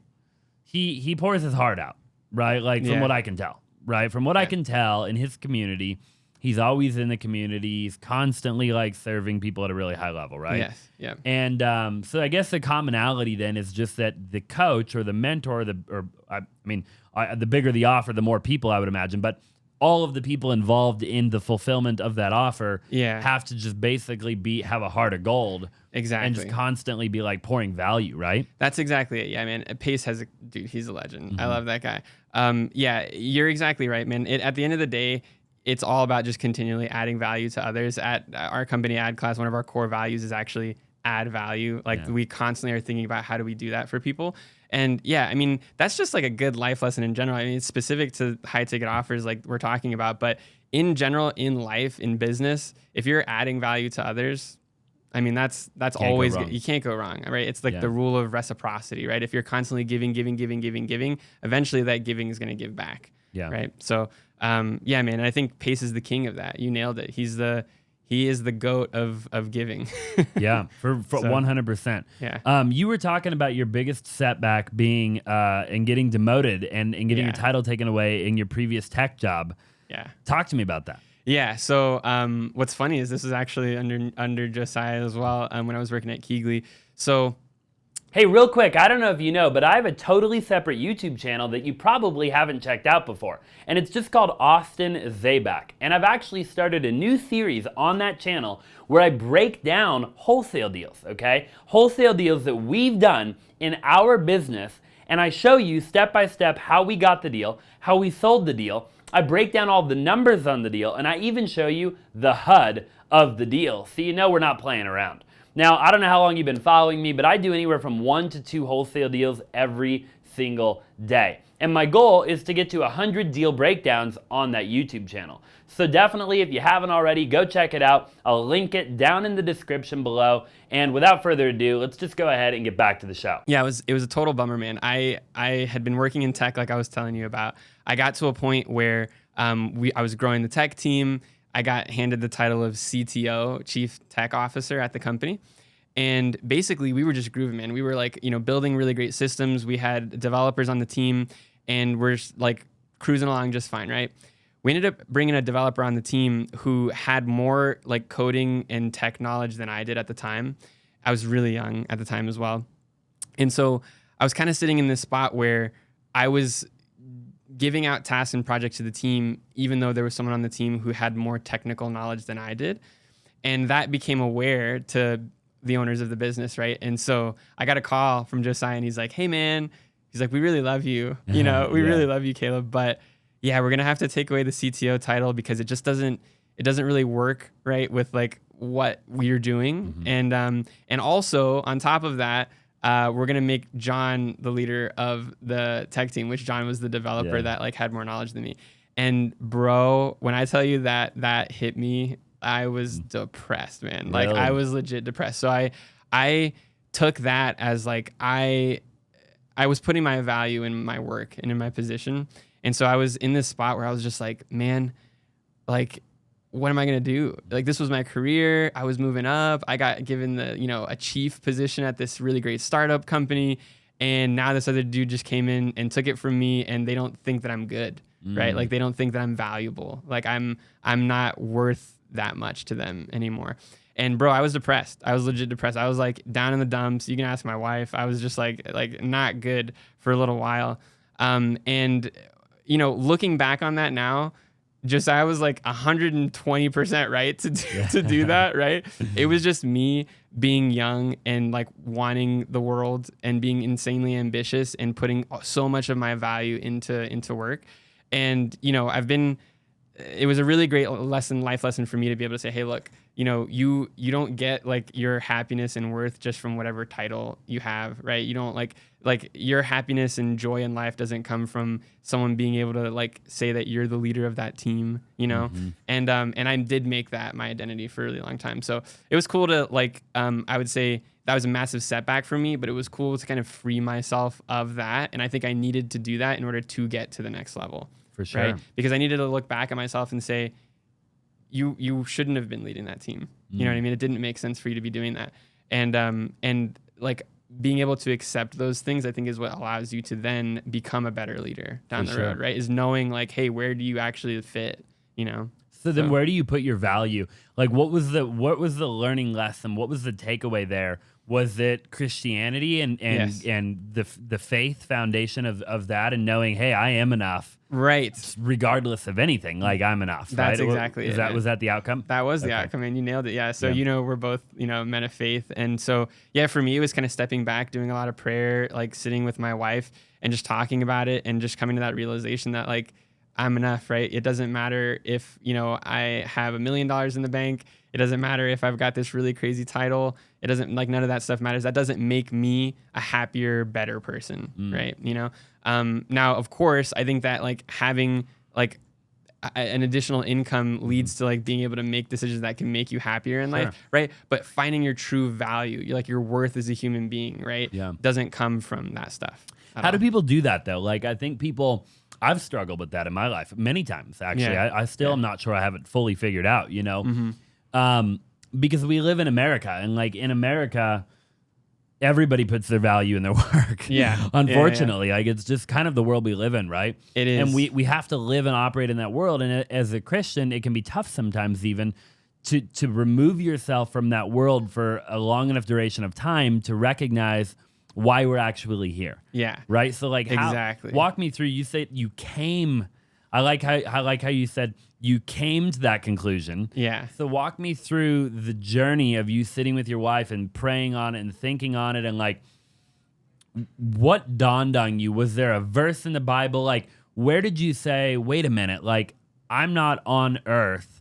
Speaker 2: he pours his heart out, right? Like from what I can tell, right? From what I can tell in his community, he's always in the community. He's constantly like serving people at a really high level, right?
Speaker 1: Yes. Yeah.
Speaker 2: And so I guess the commonality then is just that the coach or the mentor, the bigger the offer, the more people I would imagine, but all of the people involved in the fulfillment of that offer have to just basically have a heart of gold.
Speaker 1: Exactly.
Speaker 2: And just constantly be like pouring value, right?
Speaker 1: That's exactly it. Yeah, man. Pace dude, he's a legend. I love that guy. Yeah, you're exactly right, man. At the end of the day, it's all about just continually adding value to others. At our company, AdClass, one of our core values is actually add value. Like we constantly are thinking about how do we do that for people. And yeah, I mean, that's just like a good life lesson in general. I mean, it's specific to high ticket offers like we're talking about, but in general, in life, in business, if you're adding value to others, I mean, that's always good. You can't go wrong, right? It's like the rule of reciprocity, right? If you're constantly giving, eventually that giving is going to give back, right? So, yeah, man, and I think Pace is the king of that. You nailed it. He is the GOAT of giving.
Speaker 2: Yeah, for 100%.
Speaker 1: Yeah.
Speaker 2: You were talking about your biggest setback being in getting demoted and getting your title taken away in your previous tech job.
Speaker 1: Yeah.
Speaker 2: Talk to me about that.
Speaker 1: Yeah. So what's funny is this was actually under Josiah as well when I was working at Keegley. So
Speaker 3: hey, real quick, I don't know if you know, but I have a totally separate YouTube channel that you probably haven't checked out before. And it's just called Austin Zaback. And I've actually started a new series on that channel where I break down wholesale deals, okay? Wholesale deals that we've done in our business. And I show you step by step how we got the deal, how we sold the deal. I break down all the numbers on the deal, and I even show you the HUD of the deal, so you know we're not playing around. Now, I don't know how long you've been following me, but I do anywhere from 1 to 2 wholesale deals every single day. And my goal is to get to 100 deal breakdowns on that YouTube channel. So definitely, if you haven't already, go check it out. I'll link it down in the description below. And without further ado, let's just go ahead and get back to the show.
Speaker 1: Yeah, it was a total bummer, man. I had been working in tech like I was telling you about. I got to a point where I was growing the tech team. I got handed the title of CTO, Chief Tech Officer at the company. And basically, we were just grooving, man. We were like, building really great systems. We had developers on the team, and we're like cruising along just fine, right? We ended up bringing a developer on the team who had more like coding and tech knowledge than I did at the time. I was really young at the time as well. And so I was kind of sitting in this spot where I was giving out tasks and projects to the team, even though there was someone on the team who had more technical knowledge than I did. And that became aware to the owners of the business, right? And so I got a call from Josiah, and he's like, hey, man, he's like, we really love you. We really love you, Caleb. But yeah, we're going to have to take away the CTO title because it doesn't really work, right, with like what we're doing. Mm-hmm. And also on top of that, we're going to make John the leader of the tech team, which John was the developer that like had more knowledge than me. And bro, when I tell you that hit me, I was depressed, man. Like I was legit depressed. So I took that as like, I was putting my value in my work and in my position. And so I was in this spot where I was just like, man, like, what am I going to do? Like, this was my career. I was moving up. I got given a chief position at this really great startup company. And now this other dude just came in and took it from me, and they don't think that I'm good, right? Like, they don't think that I'm valuable. Like, I'm not worth that much to them anymore. And bro, I was depressed. I was legit depressed. I was like down in the dumps. You can ask my wife. I was just like not good for a little while. And looking back on that now, Josiah was like 120% right to do that, right? It was just me being young and like wanting the world and being insanely ambitious and putting so much of my value into work. And I've been it was a really great life lesson for me to be able to say, hey, look, you don't get like your happiness and worth just from whatever title you have, right? You don't like your happiness and joy in life doesn't come from someone being able to like say that you're the leader of that team, and I did make that my identity for a really long time. So it was cool to like, I would say that was a massive setback for me, but it was cool to kind of free myself of that. And I think I needed to do that in order to get to the next level.
Speaker 2: For sure.
Speaker 1: Right? Because I needed to look back at myself and say, you shouldn't have been leading that team. You know what I mean? It didn't make sense for you to be doing that. And like being able to accept those things, I think is what allows you to then become a better leader down the road, right? Is knowing like, hey, where do you actually fit,
Speaker 2: So then where do you put your value? Like what was the learning lesson? What was the takeaway there? Was it Christianity and the faith foundation of that, and knowing, hey, I am enough,
Speaker 1: right?
Speaker 2: Regardless of anything, like I'm enough.
Speaker 1: That's
Speaker 2: right?
Speaker 1: exactly it.
Speaker 2: Was that the outcome?
Speaker 1: That was the outcome, and you nailed it. Yeah. So we're both men of faith, and so for me it was kind of stepping back, doing a lot of prayer, like sitting with my wife and just talking about it, and just coming to that realization that like I'm enough, right? It doesn't matter if I have $1 million in the bank. It doesn't matter if I've got this really crazy title. It doesn't, like, none of that stuff matters. That doesn't make me a happier, better person, right? Now, of course, I think that like having like an additional income leads to like being able to make decisions that can make you happier in life, right? But finding your true value, your worth as a human being, right? Doesn't come from that stuff.
Speaker 2: How do people do that though? Like, I think I've struggled with that in my life many times, actually. I still am not sure I have it fully figured out, because we live in America, and like in America, everybody puts their value in their work. Unfortunately, like it's just kind of the world we live in, right?
Speaker 1: It is.
Speaker 2: And we have to live and operate in that world. And as a Christian, it can be tough sometimes even to remove yourself from that world for a long enough duration of time to recognize why we're actually here. Right? So like walk me through, you say you came, I like how you said you came to that conclusion. So walk me through the journey of you sitting with your wife and praying on it and thinking on it, and like what dawned on you? Was there a verse in the Bible? Like where did you say, wait a minute, like I'm not on earth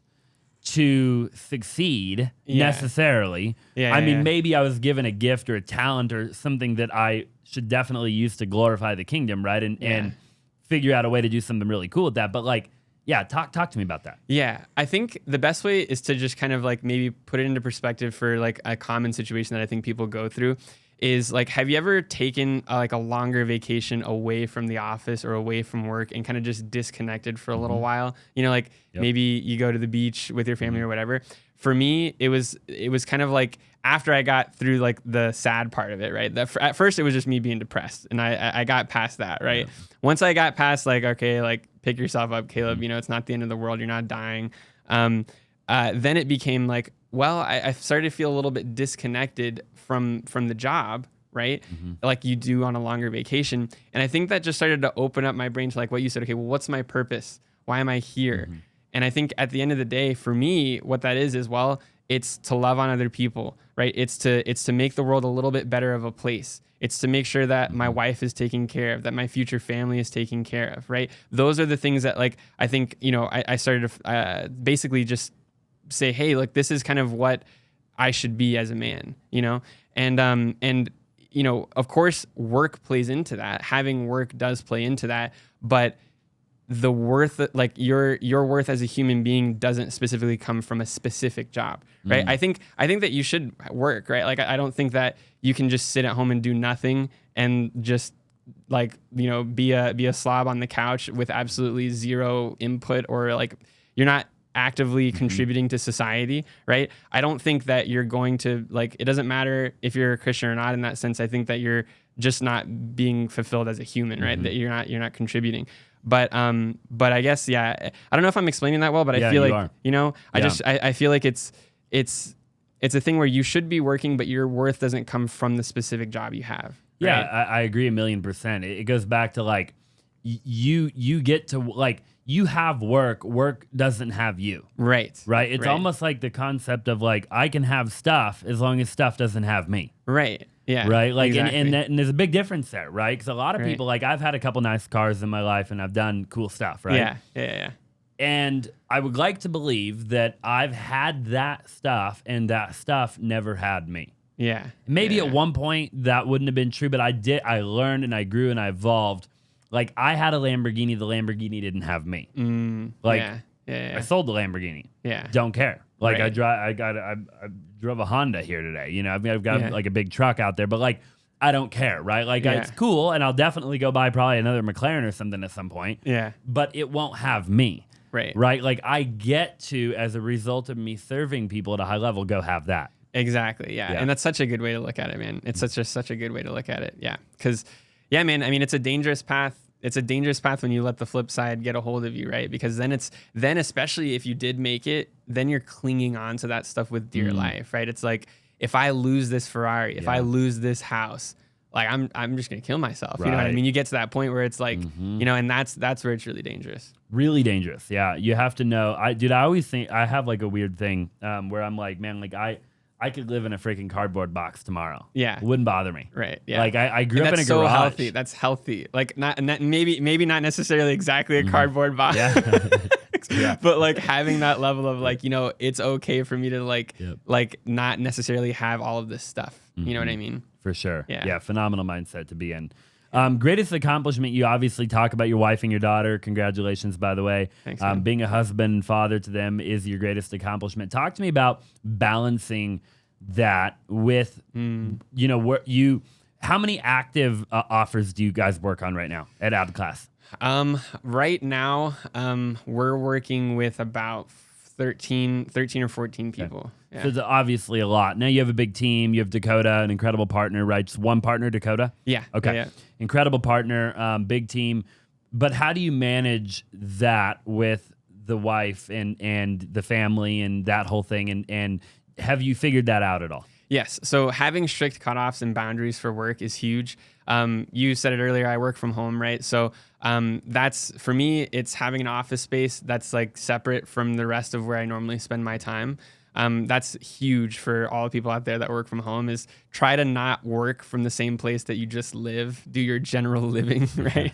Speaker 2: to succeed necessarily. I mean, maybe I was given a gift or a talent or something that I should definitely use to glorify the kingdom, right? And figure out a way to do something really cool with that. But like, talk to me about that.
Speaker 1: I think the best way is to just kind of like maybe put it into perspective for like a common situation that I think people go through is like, have you ever taken like a longer vacation away from the office or away from work and kind of just disconnected for a little while? Maybe you go to the beach with your family or whatever. For me, it was kind of like after I got through like the sad part of it, right? At first it was just me being depressed, and I got past that, right? Once I got past like, okay, like pick yourself up, Caleb, it's not the end of the world. You're not dying. Then it became like, well, I started to feel a little bit disconnected from the job, right? Like you do on a longer vacation. And I think that just started to open up my brain to like what you said, okay, well, what's my purpose? Why am I here? And I think at the end of the day, for me, what that is, well, it's to love on other people, right? It's to make the world a little bit better of a place. It's to make sure that my wife is taken care of, that my future family is taken care of, right? Those are the things that like, I think, I started to basically just say, hey, look, this is kind of what I should be as a man, and of course work plays into that. Having work does play into that, but the worth, like your worth as a human being doesn't specifically come from a specific job, right? I think that you should work, right? Like I don't think that you can just sit at home and do nothing and just like, be a slob on the couch with absolutely zero input, or like you're not actively contributing to society, right? I don't think that you're going to like, it doesn't matter if you're a Christian or not in that sense. I think that you're just not being fulfilled as a human, right? That you're not contributing. But I guess, I don't know if I'm explaining that well, but I feel like, I feel like it's a thing where you should be working, but your worth doesn't come from the specific job you have. Right?
Speaker 2: Yeah, I agree 1,000,000%. It goes back to like, you get to like, you have work doesn't have you. Right. It's almost like the concept of like, I can have stuff as long as stuff doesn't have me.
Speaker 1: Right. Yeah.
Speaker 2: Right. Like, exactly. and there's a big difference there, right? Because a lot of people, like I've had a couple nice cars in my life and I've done cool stuff, right?
Speaker 1: Yeah.
Speaker 2: And I would like to believe that I've had that stuff and that stuff never had me.
Speaker 1: Yeah.
Speaker 2: Maybe at one point that wouldn't have been true, but I learned and I grew and I evolved. Like I had a Lamborghini, the Lamborghini didn't have me. I sold the Lamborghini.
Speaker 1: Yeah.
Speaker 2: Don't care. Like
Speaker 1: Right.
Speaker 2: I drove a Honda here today. You know, I've got like a big truck out there, but like I don't care, right? Like it's cool, and I'll definitely go buy probably another McLaren or something at some point.
Speaker 1: Yeah.
Speaker 2: But it won't have me.
Speaker 1: Right.
Speaker 2: Right? Like I get to, as a result of me serving people at a high level, go have that.
Speaker 1: Exactly. Yeah. And that's such a good way to look at it, man. It's such a good way to look at it. Yeah. Because, yeah, man, I mean, it's a dangerous path. It's a dangerous path when you let the flip side get a hold of you, right? Because then especially if you did make it, then you're clinging on to that stuff with dear life, right? It's like, if I lose this Ferrari, if I lose this house, like I'm just gonna kill myself. Right. You know what I mean? You get to that point where it's like, you know, and that's where it's really dangerous.
Speaker 2: Really dangerous. Yeah. You have to know. I always think I have like a weird thing where I'm like, man, like I could live in a freaking cardboard box tomorrow. Yeah. It wouldn't bother me.
Speaker 1: Right. Yeah.
Speaker 2: Like I grew up in a garage. That's so
Speaker 1: healthy. That's healthy. Like maybe not necessarily exactly a cardboard box. Yeah. But like having that level of like, you know, it's okay for me to like not necessarily have all of this stuff. You know what I mean?
Speaker 2: For sure.
Speaker 1: Yeah.
Speaker 2: Yeah. Phenomenal mindset to be in. Greatest accomplishment, you obviously talk about your wife and your daughter. Congratulations, by the way.
Speaker 1: Thanks,
Speaker 2: being a husband and father to them is your greatest accomplishment. Talk to me about balancing that with, you know, how many active offers do you guys work on right now at AdClass?
Speaker 1: Right now, we're working with about 13 or 14 people.
Speaker 2: Okay. Yeah. So it's obviously a lot. Now you have a big team. You have Dakota, an incredible partner, right? Just one partner, Dakota?
Speaker 1: Yeah.
Speaker 2: Okay.
Speaker 1: Yeah.
Speaker 2: Incredible partner, big team. But how do you manage that with the wife and the family and that whole thing? And have you figured that out at all?
Speaker 1: Yes. So having strict cutoffs and boundaries for work is huge. You said it earlier, I work from home, right? So that's, for me, it's having an office space that's like separate from the rest of where I normally spend my time. That's huge for all the people out there that work from home, is try to not work from the same place that you just live, do your general living, right?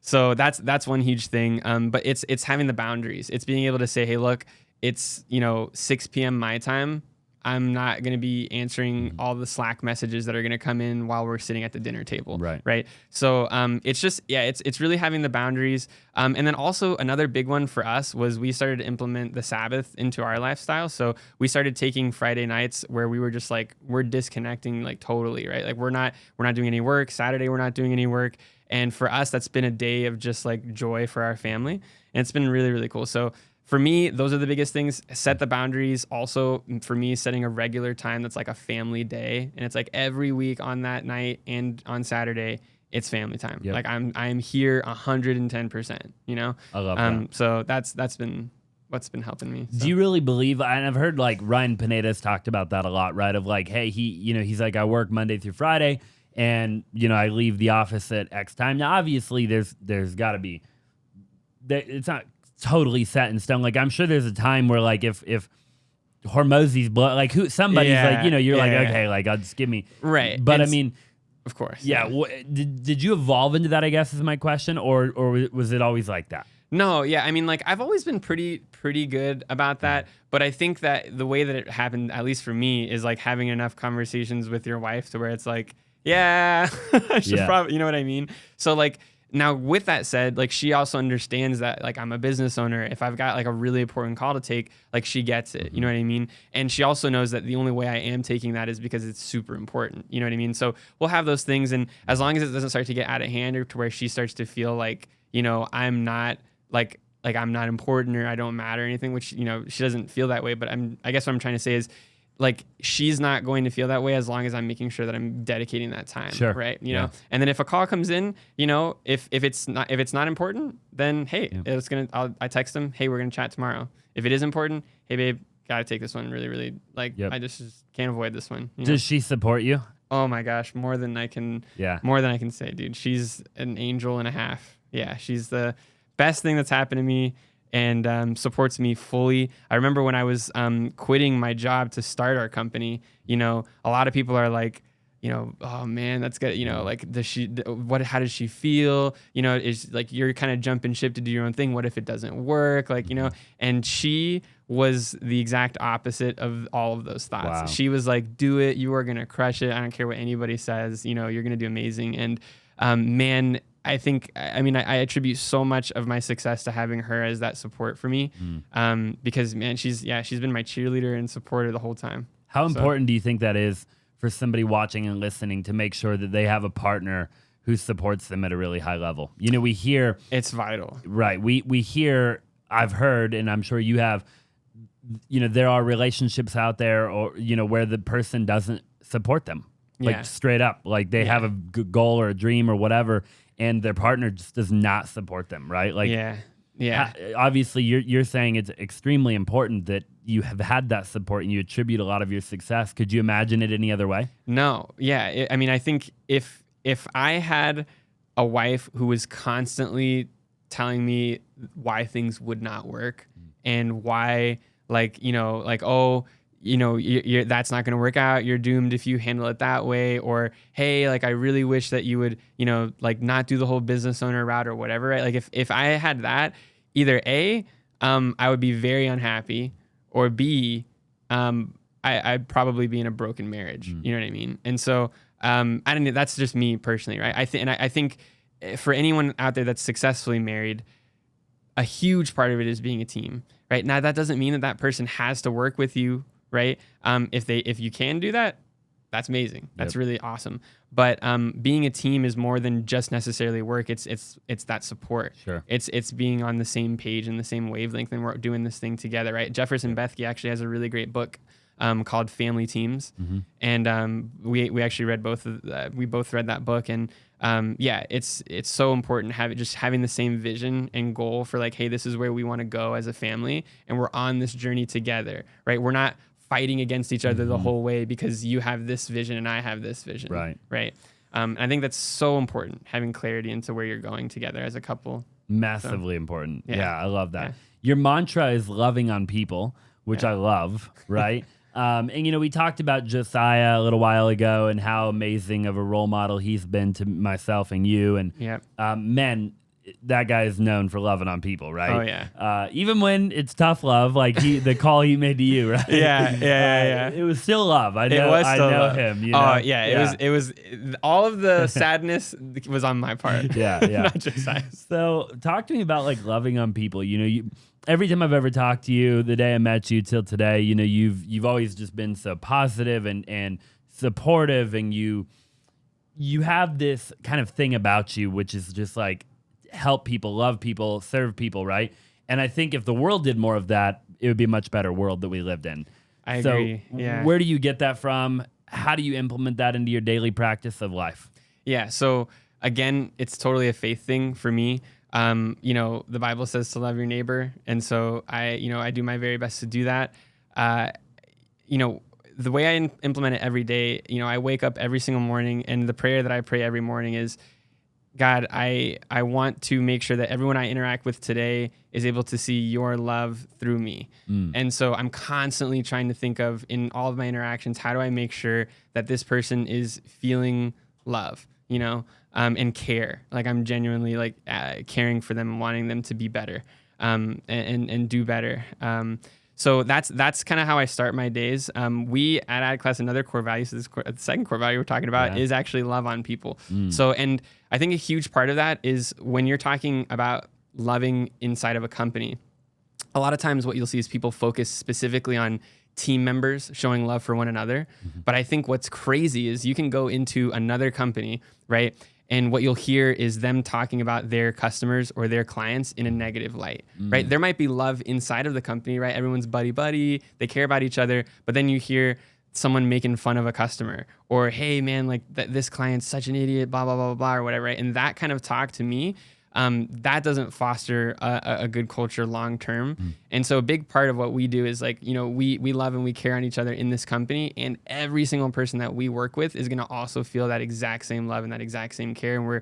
Speaker 1: So that's one huge thing. But it's having the boundaries. It's being able to say, hey, look, it's, 6 p.m. my time. I'm not going to be answering all the Slack messages that are going to come in while we're sitting at the dinner table. Right. So it's just, it's really having the boundaries. And then also another big one for us was we started to implement the Sabbath into our lifestyle. So we started taking Friday nights where we were just like, we're disconnecting like totally, right? Like we're not doing any work. Saturday, we're not doing any work. And for us, that's been a day of just like joy for our family. And it's been really, really cool. So for me, those are the biggest things. Set the boundaries. Also, for me, setting a regular time that's like a family day, and it's like every week on that night and on Saturday, it's family time. Yep. Like I'm here 110%. You know. I love that. So that's been what's been helping me. So.
Speaker 2: Do you really believe? And I've heard like Ryan Pineda's talked about that a lot, right? Of like, hey, he's like, I work Monday through Friday, and I leave the office at X time. Now, obviously, there's got to be. It's not totally set in stone. Like I'm sure there's a time where like if Hormozi's blood, like somebody's like, you're like, okay, like I'll just give me
Speaker 1: right.
Speaker 2: But I mean,
Speaker 1: of course,
Speaker 2: yeah. Did you evolve into that? I guess is my question, or was it always like that?
Speaker 1: No, yeah. I mean, like I've always been pretty good about that. But I think that the way that it happened, at least for me, is like having enough conversations with your wife to where it's like, I should probably, you know what I mean? So like. Now, with that said, like she also understands that like I'm a business owner. If I've got like a really important call to take, like she gets it. You know what I mean? And she also knows that the only way I am taking that is because it's super important. You know what I mean? So we'll have those things, and as long as it doesn't start to get out of hand or to where she starts to feel like I'm not like I'm not important or I don't matter or anything, which she doesn't feel that way. But I guess what I'm trying to say is, like she's not going to feel that way as long as I'm making sure that I'm dedicating that time. Sure. Right. You know, and then if a call comes in, if it's not important, then hey, I text them, hey, we're going to chat tomorrow. If it is important, hey babe, gotta take this one really, really I just can't avoid this one.
Speaker 2: Does she support you?
Speaker 1: Oh my gosh. More than I can say, dude. She's an angel and a half. Yeah. She's the best thing that's happened to me. And supports me fully. I remember when I was quitting my job to start our company, a lot of people are like, oh man, that's good. Like how does she feel? Is like, you're kind of jumping ship to do your own thing. What if it doesn't work? Like, and she was the exact opposite of all of those thoughts.
Speaker 2: Wow.
Speaker 1: She was like, do it. You are going to crush it. I don't care what anybody says, you're going to do amazing. And man, I attribute so much of my success to having her as that support for me. Because man, she's been my cheerleader and supporter the whole time.
Speaker 2: How important do you think that is for somebody watching and listening to make sure that they have a partner who supports them at a really high level? We hear
Speaker 1: it's vital,
Speaker 2: right? We hear, I've heard, and I'm sure you have, there are relationships out there, or where the person doesn't support them, like straight up, like they have a goal or a dream or whatever, and their partner just does not support them, right? Like, obviously, you're saying it's extremely important that you have had that support and you attribute a lot of your success. Could you imagine it any other way?
Speaker 1: No. Yeah. I think if I had a wife who was constantly telling me why things would not work and why, that's not going to work out. You're doomed if you handle it that way. Or, hey, like, I really wish that you would, not do the whole business owner route or whatever. Right? Like, if I had that, either A, I would be very unhappy, or B, I'd probably be in a broken marriage. You know what I mean? And so, I don't know. That's just me personally, right? I think for anyone out there that's successfully married, a huge part of it is being a team, right? Now, that doesn't mean that person has to work with you, right? If you can do that, that's amazing. That's really awesome. But being a team is more than just necessarily work. It's that support.
Speaker 2: Sure.
Speaker 1: It's being on the same page and the same wavelength, and we're doing this thing together, right? Jefferson Bethke actually has a really great book called Family Teams, and we actually read we both read that book, and it's so important having the same vision and goal for, like, hey, this is where we want to go as a family, and we're on this journey together, right? We're not fighting against each other the whole way because you have this vision and I have this vision. Right. I think that's so important, having clarity into where you're going together as a couple.
Speaker 2: Massively important. Yeah, I love that. Your mantra is loving on people, which I love, right? And, we talked about Josiah a little while ago and how amazing of a role model he's been to myself and you. And men, that guy is known for loving on people, right?
Speaker 1: Oh, yeah.
Speaker 2: Even when it's tough love, like the call he made to you, right?
Speaker 1: Yeah.
Speaker 2: It was still love. I know him.
Speaker 1: It was all of the sadness was on my part. Not Josiah's.
Speaker 2: So talk to me about, like, loving on people. Every time I've ever talked to you, the day I met you till today, you've always just been so positive and supportive, and you have this kind of thing about you, which is just like help people, love people, serve people, right? And I think if the world did more of that, it would be a much better world that we lived in.
Speaker 1: I agree. Yeah.
Speaker 2: Where do you get that from? How do you implement that into your daily practice of life?
Speaker 1: Yeah. So again, it's totally a faith thing for me. The Bible says to love your neighbor. And so I do my very best to do that. The way I implement it every day, I wake up every single morning, and the prayer that I pray every morning is, God, I want to make sure that everyone I interact with today is able to see your love through me. And so I'm constantly trying to think of, in all of my interactions, how do I make sure that this person is feeling love, and care. Like, I'm genuinely caring for them and wanting them to be better and do better. So that's kind of how I start my days. We at AdClass, another core value, so the second core value we're talking about is actually love on people. So, and I think a huge part of that is when you're talking about loving inside of a company, a lot of times what you'll see is people focus specifically on team members showing love for one another. But I think what's crazy is you can go into another company, right? And what you'll hear is them talking about their customers or their clients in a negative light, right? There might be love inside of the company, right? Everyone's buddy, they care about each other. But then you hear someone making fun of a customer, or, hey man, like this client's such an idiot, blah, blah, blah, blah, blah, or whatever, right? And that kind of talk to me, that doesn't foster a good culture long term. And so a big part of what we do is we love and we care on each other in this company, and every single person that we work with is going to also feel that exact same love and that exact same care, and we're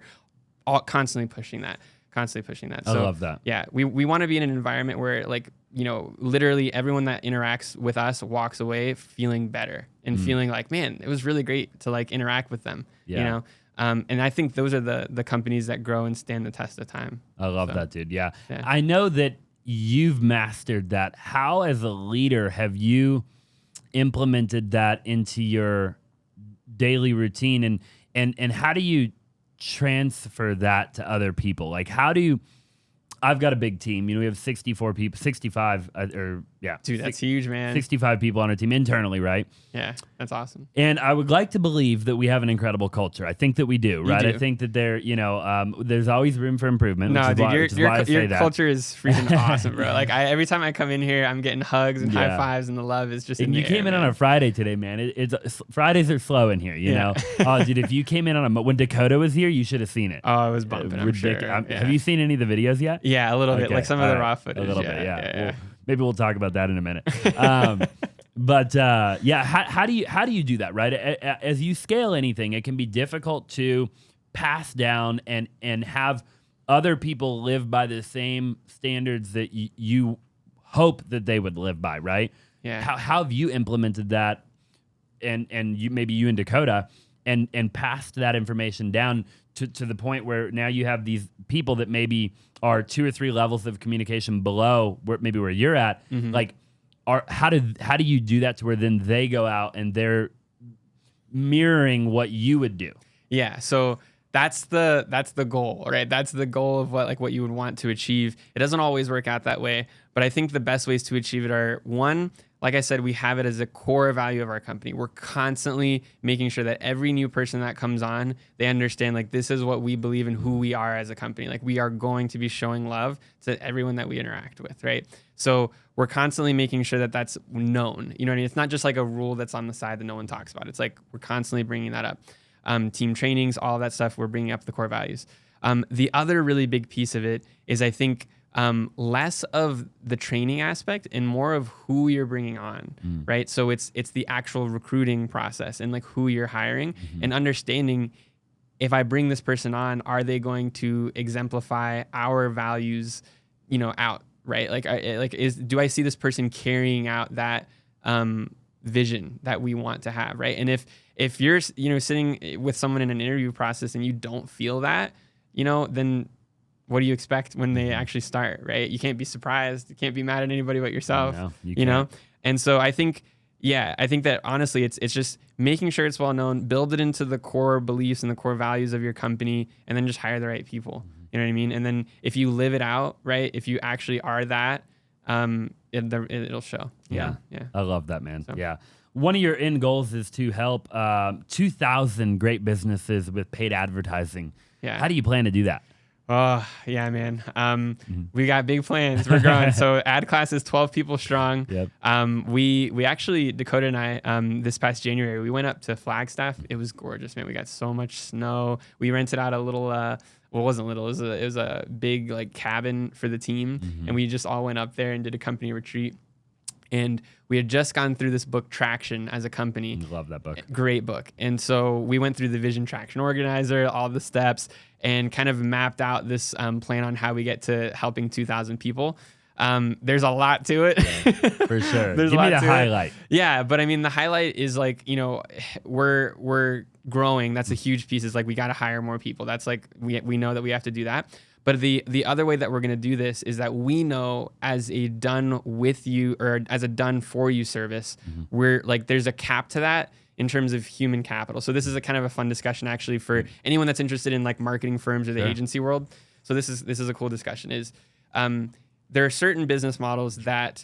Speaker 1: all constantly pushing that.
Speaker 2: I love that.
Speaker 1: Yeah, we want to be in an environment where literally everyone that interacts with us walks away feeling better and feeling like, man, it was really great to like interact with them, and I think those are the companies that grow and stand the test of time.
Speaker 2: I love that, dude. Yeah. I know that you've mastered that. How, as a leader, have you implemented that into your daily routine, and how do you transfer that to other people? Like, I've got a big team. We have 64 people, 65,
Speaker 1: Dude, that's huge, man.
Speaker 2: 65 people on our team internally, right?
Speaker 1: Yeah, that's awesome.
Speaker 2: And I would like to believe that we have an incredible culture. I think that we do, right? I think that there's always room for improvement.
Speaker 1: No, dude, your culture is freaking awesome, bro. Like, every time I come in here, I'm getting hugs and high fives, and the love is just in the air.
Speaker 2: You came in on a Friday today, man. Fridays are slow in here, you know? Oh, dude, if you came in when Dakota was here, you should have seen it.
Speaker 1: Oh, it was bumping, I'm sure.
Speaker 2: Have you seen any of the videos yet?
Speaker 1: Yeah, a little bit, like some of the raw footage.
Speaker 2: A little bit, yeah. Well, maybe we'll talk about that in a minute. But how do you do that, right? As you scale anything, it can be difficult to pass down and have other people live by the same standards that you hope that they would live by, right?
Speaker 1: Yeah.
Speaker 2: How have you implemented that, and you and Dakota, and passed that information down to the point where now you have these people that maybe are 2 or 3 levels of communication below where you're at, like. How do you do that to where then they go out and they're mirroring what you would do?
Speaker 1: Yeah, so that's the goal, right? That's the goal of what you would want to achieve. It doesn't always work out that way, but I think the best ways to achieve it are, one, like I said, we have it as a core value of our company. We're constantly making sure that every new person that comes on, they understand like this is what we believe in, who we are as a company. Like, we are going to be showing love to everyone that we interact with, right? So we're constantly making sure that that's known. You know what I mean? It's not just like a rule that's on the side that no one talks about. It's like we're constantly bringing that up. Team trainings, all of that stuff, we're bringing up the core values. The other really big piece of it is, I think, less of the training aspect and more of who you're bringing on, right? So it's the actual recruiting process and like who you're hiring and understanding, if I bring this person on, are they going to exemplify our values, out, right? Do I see this person carrying out that vision that we want to have, right? And if you're sitting with someone in an interview process and you don't feel that, then what do you expect when they actually start, right? You can't be surprised. You can't be mad at anybody but yourself, you know? And so I think that honestly, it's just making sure it's well known, build it into the core beliefs and the core values of your company, and then just hire the right people. You know what I mean? And then if you live it out, right? If you actually are that, it'll show.
Speaker 2: Yeah. I love that, man. So. Yeah. One of your end goals is to help 2,000 great businesses with paid advertising. Yeah. How do you plan to do that?
Speaker 1: Oh, yeah, man. We got big plans. We're growing. So AdClass is 12 people strong.
Speaker 2: Yep.
Speaker 1: We actually, Dakota and I, this past January, we went up to Flagstaff. It was gorgeous, man. We got so much snow. We rented out a little, it wasn't little. It was a big like cabin for the team, and we just all went up there and did a company retreat. And we had just gone through this book, Traction, as a company.
Speaker 2: Love that book.
Speaker 1: Great book. And so we went through the Vision Traction Organizer, all the steps, and kind of mapped out this plan on how we get to helping 2,000 people. There's a lot to it.
Speaker 2: Yeah, for sure. Give me the highlight.
Speaker 1: Yeah, but I mean, the highlight is like, we're growing. That's a huge piece. Is like, we got to hire more people. That's like, we know that we have to do that. But the other way that we're going to do this is that we know, as a done with you or as a done for you service, we're like, there's a cap to that in terms of human capital. So this is a kind of a fun discussion actually for anyone that's interested in like marketing firms or the agency world. So this is a cool discussion. Is there are certain business models that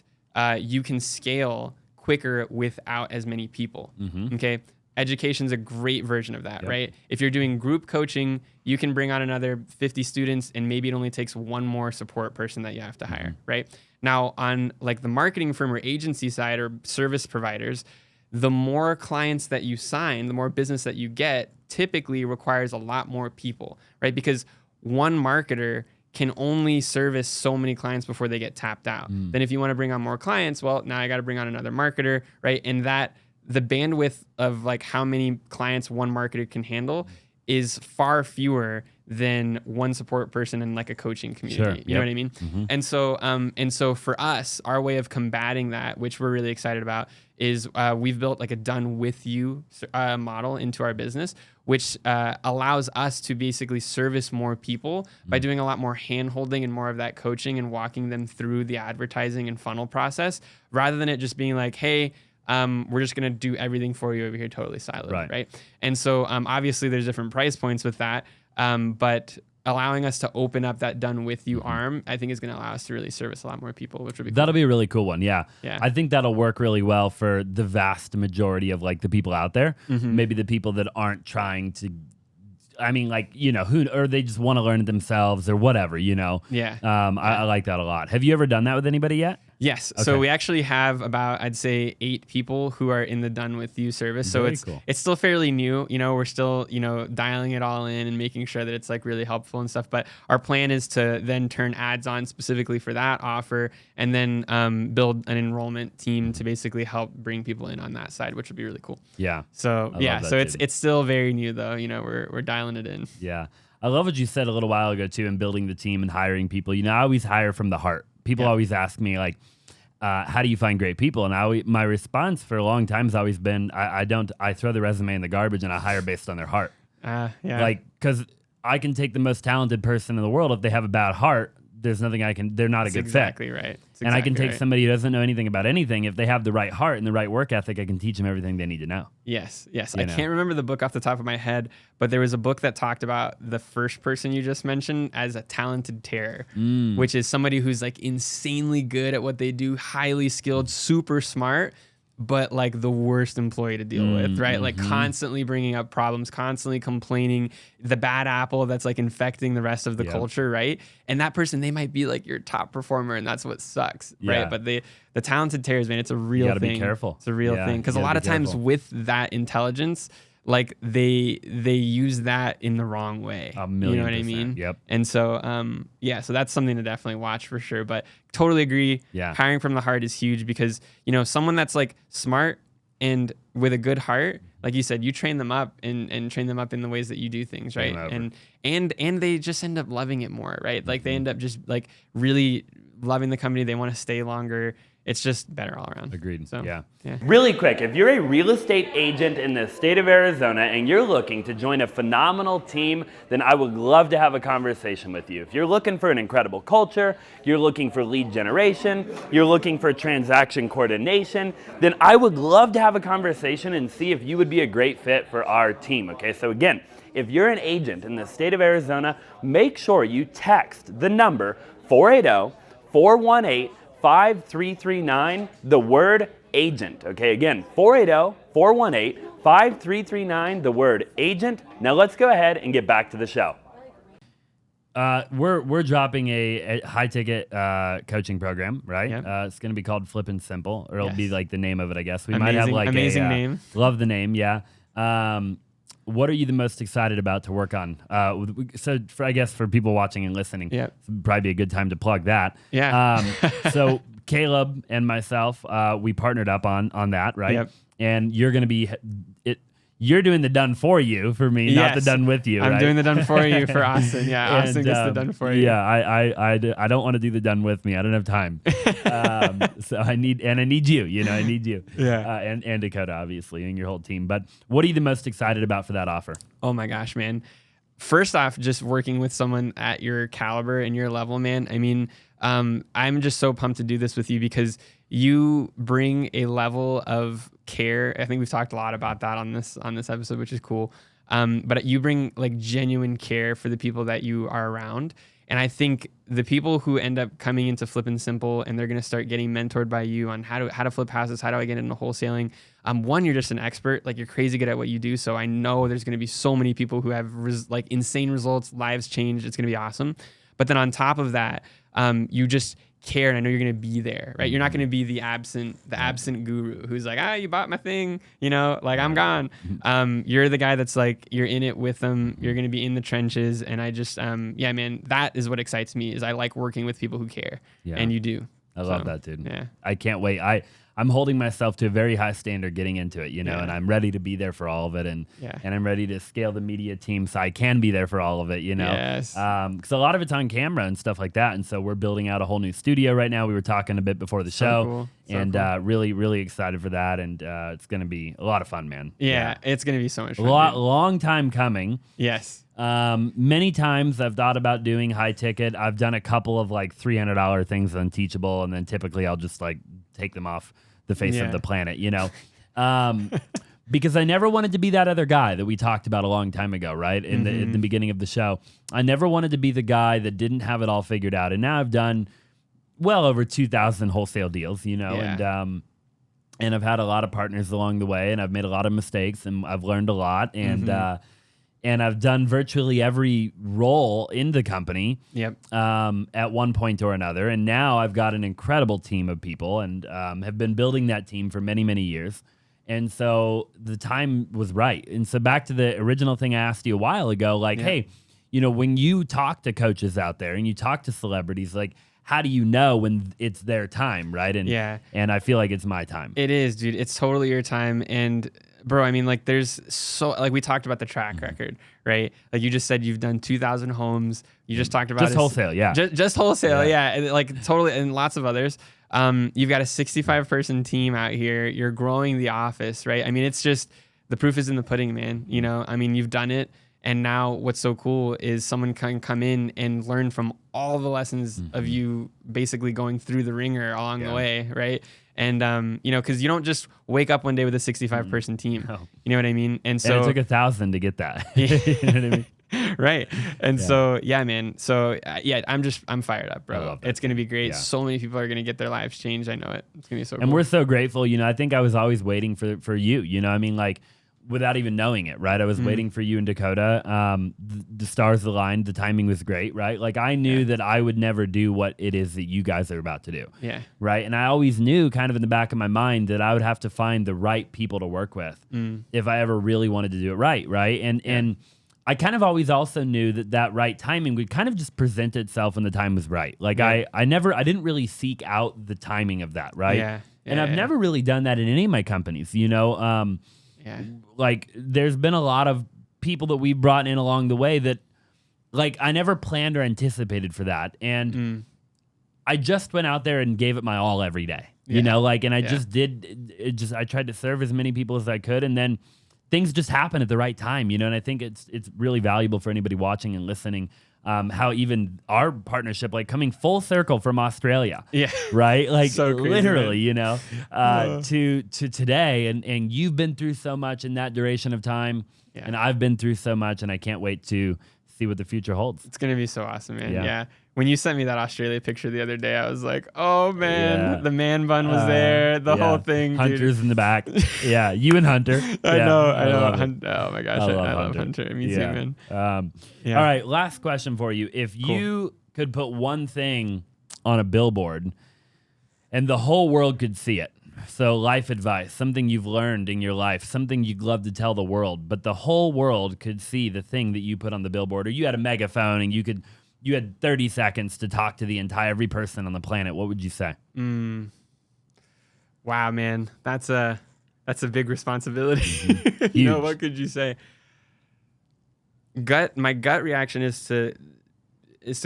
Speaker 1: you can scale quicker without as many people. Okay. Education's a great version of that, right? If you're doing group coaching, you can bring on another 50 students and maybe it only takes one more support person that you have to hire, right? Now, on like the marketing firm or agency side or service providers, the more clients that you sign, the more business that you get, typically requires a lot more people, right? Because one marketer can only service so many clients before they get tapped out. Then if you want to bring on more clients, well, now I got to bring on another marketer, right? And that the bandwidth of like how many clients one marketer can handle is far fewer than one support person in like a coaching community. You know what I mean? And so for us, our way of combating that, which we're really excited about, is we've built like a done with you model into our business, which allows us to basically service more people by doing a lot more hand holding and more of that coaching and walking them through the advertising and funnel process, rather than it just being like, hey, we're just going to do everything for you over here, totally siloed, right? And so obviously there's different price points with that, but allowing us to open up that done with you arm, I think is going to allow us to really service a lot more people, which would be cool.
Speaker 2: That'll be a really cool one. Yeah. I think that'll work really well for the vast majority of like the people out there. Maybe the people that aren't trying to, I mean, like, you know, or they just want to learn it themselves or whatever, you know? I like that a lot. Have you ever done that with anybody yet?
Speaker 1: Yes. Okay. So we actually have about, I'd say, 8 people who are in the done with you service. So it's still fairly new. You know, we're still, you know, dialing it all in and making sure that it's like really helpful and stuff. But our plan is to then turn ads on specifically for that offer, and then build an enrollment team to basically help bring people in on that side, which would be really cool.
Speaker 2: Yeah.
Speaker 1: So so it's still very new though. You know, we're dialing it in.
Speaker 2: Yeah. I love what you said a little while ago too, in building the team and hiring people. You know, I always hire from the heart. People always ask me like, how do you find great people? And my response for a long time has always been, I throw the resume in the garbage and I hire based on their heart. Like, because I can take the most talented person in the world. If they have a bad heart, there's nothing they're not a good fit.
Speaker 1: Exactly right.
Speaker 2: And I can take somebody who doesn't know anything about anything. If they have the right heart and the right work ethic, I can teach them everything they need to know.
Speaker 1: Yes. I can't remember the book off the top of my head, but there was a book that talked about the first person you just mentioned as a talented terror, which is somebody who's like insanely good at what they do, highly skilled, super smart, but like the worst employee to deal with, right? Like constantly bringing up problems, constantly complaining, the bad apple that's like infecting the rest of the culture, right? And that person, they might be like your top performer, and that's what sucks, right? But the talented terrors, man, it's a real thing. You gotta be
Speaker 2: careful.
Speaker 1: It's a real thing. Because a lot of times with that intelligence, like they use that in the wrong way.
Speaker 2: 1,000,000%.
Speaker 1: You know what I mean?
Speaker 2: Yep.
Speaker 1: And so, so that's something to definitely watch for sure. But totally agree.
Speaker 2: Yeah.
Speaker 1: Hiring from the heart is huge because, you know, someone that's like smart and with a good heart, like you said, you train them up and train them up in the ways that you do things, right? And they just end up loving it more, right? Like they end up just like really loving the company. They want to stay longer. It's just better all around.
Speaker 2: Agreed.
Speaker 1: So,
Speaker 2: yeah.
Speaker 3: Really quick, if you're a real estate agent in the state of Arizona and you're looking to join a phenomenal team, then I would love to have a conversation with you. If you're looking for an incredible culture, you're looking for lead generation, you're looking for transaction coordination, then I would love to have a conversation and see if you would be a great fit for our team, okay? So again, if you're an agent in the state of Arizona, make sure you text the number 480-418-5339, the word agent. Okay, again, 480-418-5339, the word agent. Now let's go ahead and get back to the show.
Speaker 2: We're dropping a high ticket coaching program, right?
Speaker 1: Yep.
Speaker 2: It's going to be called Flippin' Simple, or it'll
Speaker 1: Yes.
Speaker 2: be like the name of it, I guess. We
Speaker 1: Amazing,
Speaker 2: might have like
Speaker 1: amazing name.
Speaker 2: Love the name, yeah. What are you the most excited about to work on? So I guess for people watching and listening,
Speaker 1: Yep.
Speaker 2: it'd probably be a good time to plug that.
Speaker 1: Yeah.
Speaker 2: So Caleb and myself, we partnered up on that, right?
Speaker 1: Yep.
Speaker 2: And you're going to be you're doing the done for you for me, not the done with you.
Speaker 1: I'm
Speaker 2: right?
Speaker 1: doing the done for you for Austin. Yeah, Austin gets the done for you.
Speaker 2: Yeah, I don't want to do the done with me. I don't have time. So I need you. You know, I need you.
Speaker 1: Yeah.
Speaker 2: And Dakota, obviously, and your whole team. But what are you the most excited about for that offer?
Speaker 1: Oh my gosh, man. First off, just working with someone at your caliber and your level, man. I mean, I'm just so pumped to do this with you because you bring a level of care. I think we've talked a lot about that on this episode, which is cool. But you bring like genuine care for the people that you are around. And I think the people who end up coming into Flippin' Simple and they're going to start getting mentored by you on how to flip houses, how do I get into wholesaling? One, you're just an expert, like you're crazy good at what you do. So I know there's going to be so many people who have like insane results, lives changed. It's going to be awesome. But then on top of that, you just care, and I know you're going to be there, right? You're not going to be the absent guru who's like, you bought my thing, you know, like I'm gone. You're the guy that's like, you're in it with them. You're going to be in the trenches. And I just, man, that is what excites me is I like working with people who care.
Speaker 2: Yeah.
Speaker 1: And you do.
Speaker 2: I love that, dude.
Speaker 1: Yeah.
Speaker 2: I can't wait. I'm holding myself to a very high standard getting into it, you know, and I'm ready to be there for all of it. And I'm ready to scale the media team so I can be there for all of it, you know.
Speaker 1: Yes.
Speaker 2: Because a lot of it's on camera and stuff like that. And so we're building out a whole new studio right now. We were talking a bit before the show.
Speaker 1: Cool.
Speaker 2: And really, really excited for that. And it's going to be a lot of fun, man.
Speaker 1: Yeah, it's going to be so much fun.
Speaker 2: Long time coming.
Speaker 1: Yes.
Speaker 2: Many times I've thought about doing high ticket. I've done a couple of like $300 things on Teachable, and then typically I'll just like take them off the face of the planet, you know? Because I never wanted to be that other guy that we talked about a long time ago, right? In the beginning of the show. I never wanted to be the guy that didn't have it all figured out. And now I've done well over 2,000 wholesale deals, you know, and I've had a lot of partners along the way, and I've made a lot of mistakes, and I've learned a lot. And I've done virtually every role in the company at one point or another. And now I've got an incredible team of people, and have been building that team for many, many years. And so the time was right. And so back to the original thing I asked you a while ago, like, hey, you know, when you talk to coaches out there and you talk to celebrities, like, how do you know when it's their time, right? And I feel like it's my time.
Speaker 1: It is, dude. It's totally your time. And bro, I mean, like, there's so, like, we talked about the track record, right? Like, you just said you've done 2,000 homes. You just talked about
Speaker 2: just wholesale,
Speaker 1: just wholesale, and, like, totally, and lots of others. You've got a 65-person team out here. You're growing the office, right? I mean, it's just, the proof is in the pudding, man. You know, I mean, you've done it. And now what's so cool is someone can come in and learn from all the lessons of you basically going through the ringer along the way, right? And, you know, because you don't just wake up one day with a 65-person team. No. You know what I mean? And so
Speaker 2: it took 1,000 to get that. You know what I mean?
Speaker 1: Right. And so, yeah, man. So, I'm fired up, bro. It's going to be great. Yeah. So many people are going to get their lives changed. I know it. It's going to be so cool.
Speaker 2: And we're so grateful. You know, I think I was always waiting for you. You know, I mean, like, without even knowing it, right? I was waiting for you in Dakota. The stars aligned. The timing was great, right? Like, I knew that I would never do what it is that you guys are about to do.
Speaker 1: Yeah.
Speaker 2: Right? And I always knew kind of in the back of my mind that I would have to find the right people to work with if I ever really wanted to do it right? And I kind of always also knew that right timing would kind of just present itself when the time was right. Like, I didn't really seek out the timing of that, right?
Speaker 1: Yeah.
Speaker 2: And I've never really done that in any of my companies, you know? Like, there's been a lot of people that we've brought in along the way that, like, I never planned or anticipated for that. And I just went out there and gave it my all every day, you know, like, and I just did it. I tried to serve as many people as I could. And then things just happen at the right time, you know, and I think it's really valuable for anybody watching and listening. How even our partnership, like, coming full circle from Australia, right? Like, so crazy, literally, you know, to today, and you've been through so much in that duration of time, and I've been through so much, and I can't wait to see what the future holds.
Speaker 1: It's gonna be so awesome, man. Yeah. When you sent me that Australia picture the other day, I was like, oh man, the man bun was there, the whole thing.
Speaker 2: Hunter's
Speaker 1: dude.
Speaker 2: in the back. Yeah, you and Hunter.
Speaker 1: I know. Oh my gosh, I love Hunter. Me too, man.
Speaker 2: All right, last question for you. If you could put one thing on a billboard and the whole world could see it, so life advice, something you've learned in your life, something you'd love to tell the world, but the whole world could see the thing that you put on the billboard, or you had a megaphone and you had 30 seconds to talk to every person on the planet, what would you say?
Speaker 1: Wow, man. That's a big responsibility. You know, what could you say? My gut reaction is to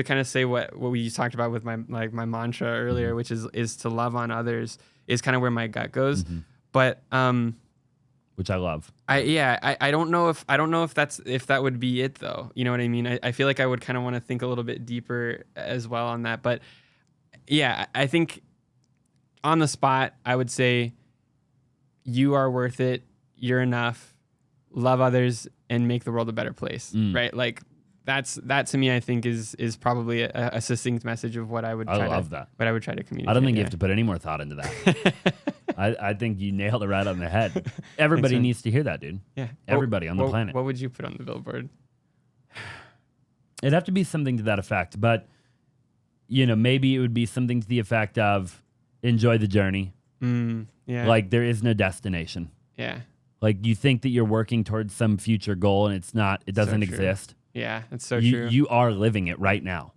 Speaker 1: kind of say what we talked about with my mantra earlier, which is to love on others, is kind of where my gut goes. But
Speaker 2: which I love.
Speaker 1: I don't know if that would be it though. You know what I mean? I feel like I would kind of want to think a little bit deeper as well on that. But yeah, I think on the spot, I would say you are worth it. You're enough. Love others and make the world a better place. Right? Like that to me, I think is probably a succinct message of what I would try to communicate.
Speaker 2: I don't think you have to put any more thought into that. I think you nailed it right on the head. Everybody needs to hear that, dude.
Speaker 1: Yeah.
Speaker 2: Everybody on the planet.
Speaker 1: What would you put on the billboard?
Speaker 2: It'd have to be something to that effect, but you know, maybe it would be something to the effect of enjoy the journey.
Speaker 1: Yeah.
Speaker 2: Like, there is no destination.
Speaker 1: Yeah.
Speaker 2: Like, you think that you're working towards some future goal and it's not, it doesn't exist.
Speaker 1: Yeah, that's so true.
Speaker 2: You are living it right now.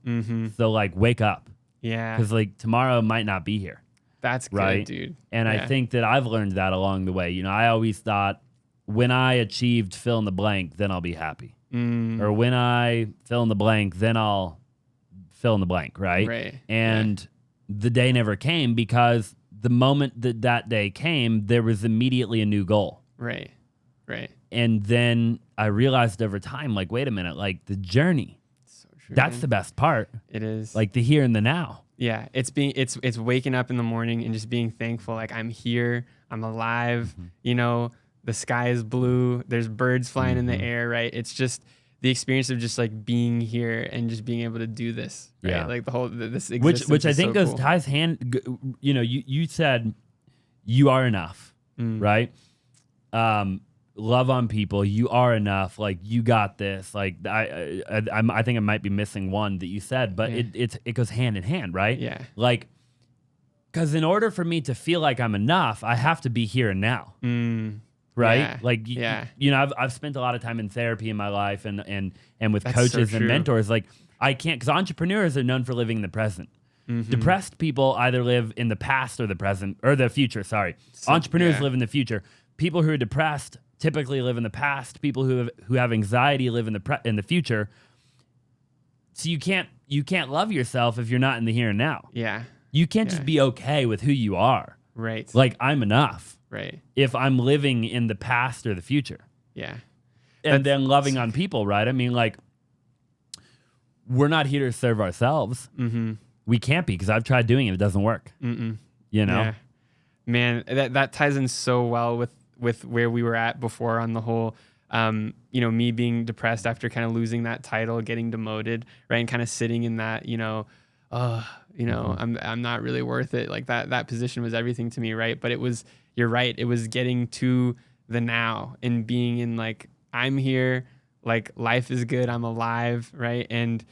Speaker 2: So, like, wake up.
Speaker 1: Yeah.
Speaker 2: Because, like, tomorrow might not be here.
Speaker 1: That's good,
Speaker 2: right?
Speaker 1: dude.
Speaker 2: And I think that I've learned that along the way. You know, I always thought when I achieved fill in the blank, then I'll be happy. Or when I fill in the blank, then I'll fill in the blank, right?
Speaker 1: Right.
Speaker 2: And the day never came because the moment that day came, there was immediately a new goal.
Speaker 1: Right. Right.
Speaker 2: And then I realized over time, like, wait a minute, like the journey,
Speaker 1: So true,
Speaker 2: that's
Speaker 1: man.
Speaker 2: the best part.
Speaker 1: It is.
Speaker 2: Like the here and the now.
Speaker 1: Yeah, it's waking up in the morning and just being thankful. Like, I'm here, I'm alive. You know, the sky is blue. There's birds flying in the air. Right. It's just the experience of just like being here and just being able to do this. Right.
Speaker 2: Yeah.
Speaker 1: Like the whole this existence
Speaker 2: Which I
Speaker 1: is
Speaker 2: think
Speaker 1: so
Speaker 2: goes
Speaker 1: cool.
Speaker 2: ties hand. You know, you said you are enough, right? Love on people. You are enough. Like, you got this. Like, I think I might be missing one that you said, but it goes hand in hand, right?
Speaker 1: Yeah.
Speaker 2: Like, because in order for me to feel like I'm enough, I have to be here and now. Right?
Speaker 1: Yeah.
Speaker 2: Like, you know, I've spent a lot of time in therapy in my life and with
Speaker 1: That's
Speaker 2: coaches
Speaker 1: so
Speaker 2: and
Speaker 1: true.
Speaker 2: mentors. Like, I can't, because entrepreneurs are known for living in the present. Depressed people either live in the past or the present, or the future, sorry. Entrepreneurs live in the future. People who are depressed typically live in the past. People who have anxiety live in the future. So you can't love yourself if you're not in the here and now.
Speaker 1: Yeah.
Speaker 2: You can't just be okay with who you are.
Speaker 1: Right.
Speaker 2: Like, I'm enough.
Speaker 1: Right.
Speaker 2: If I'm living in the past or the future.
Speaker 1: Yeah.
Speaker 2: And then loving on people, right? I mean, like, we're not here to serve ourselves. We can't be, because I've tried doing it. It doesn't work. You know?
Speaker 1: Yeah. Man, that ties in so well with where we were at before on the whole, you know, me being depressed after kind of losing that title, getting demoted, right? And kind of sitting in that, you know, you know, I'm not really worth it. Like that position was everything to me, right? But it was, you're right. It was getting to the now and being in like, I'm here, like life is good, I'm alive, right? And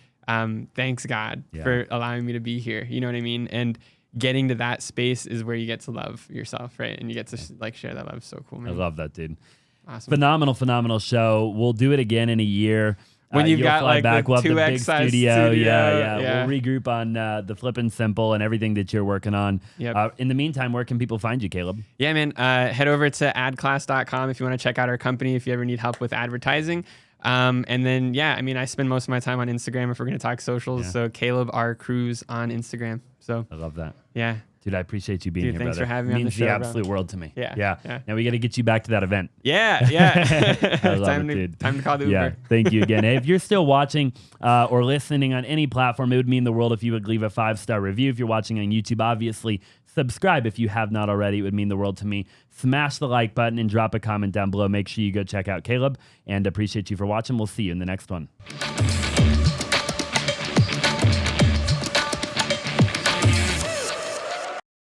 Speaker 1: thanks God for allowing me to be here. You know what I mean? And getting to that space is where you get to love yourself, right? And you get to like share that love. So cool, man.
Speaker 2: I love that, dude.
Speaker 1: Awesome.
Speaker 2: Phenomenal show. We'll do it again in a year.
Speaker 1: When you've
Speaker 2: you'll
Speaker 1: got
Speaker 2: fly
Speaker 1: like
Speaker 2: back.
Speaker 1: the
Speaker 2: We'll have
Speaker 1: 2X
Speaker 2: the big
Speaker 1: size
Speaker 2: studio.
Speaker 1: studio.
Speaker 2: Yeah. We'll regroup on the Flip and Simple and everything that you're working on.
Speaker 1: Yep.
Speaker 2: In the meantime, where can people find you, Caleb?
Speaker 1: Yeah, man. Head over to adclass.com if you want to check out our company, if you ever need help with advertising. And then, I mean, I spend most of my time on Instagram if we're going to talk socials. So Caleb R. Cruz on Instagram. So
Speaker 2: I love that.
Speaker 1: Yeah.
Speaker 2: Dude, I appreciate you being here,
Speaker 1: thanks
Speaker 2: brother.
Speaker 1: for having me on the
Speaker 2: means
Speaker 1: show,
Speaker 2: the
Speaker 1: bro.
Speaker 2: absolute world to me.
Speaker 1: Yeah.
Speaker 2: Now we got to get you back to that event.
Speaker 1: Yeah.
Speaker 2: I love
Speaker 1: time
Speaker 2: it, dude.
Speaker 1: Time to call the Uber.
Speaker 2: Yeah, thank you again. Hey, if you're still watching or listening on any platform, it would mean the world if you would leave a 5-star review. If you're watching on YouTube, obviously, subscribe if you have not already. It would mean the world to me. Smash the like button and drop a comment down below. Make sure you go check out Caleb, and appreciate you for watching. We'll see you in the next one.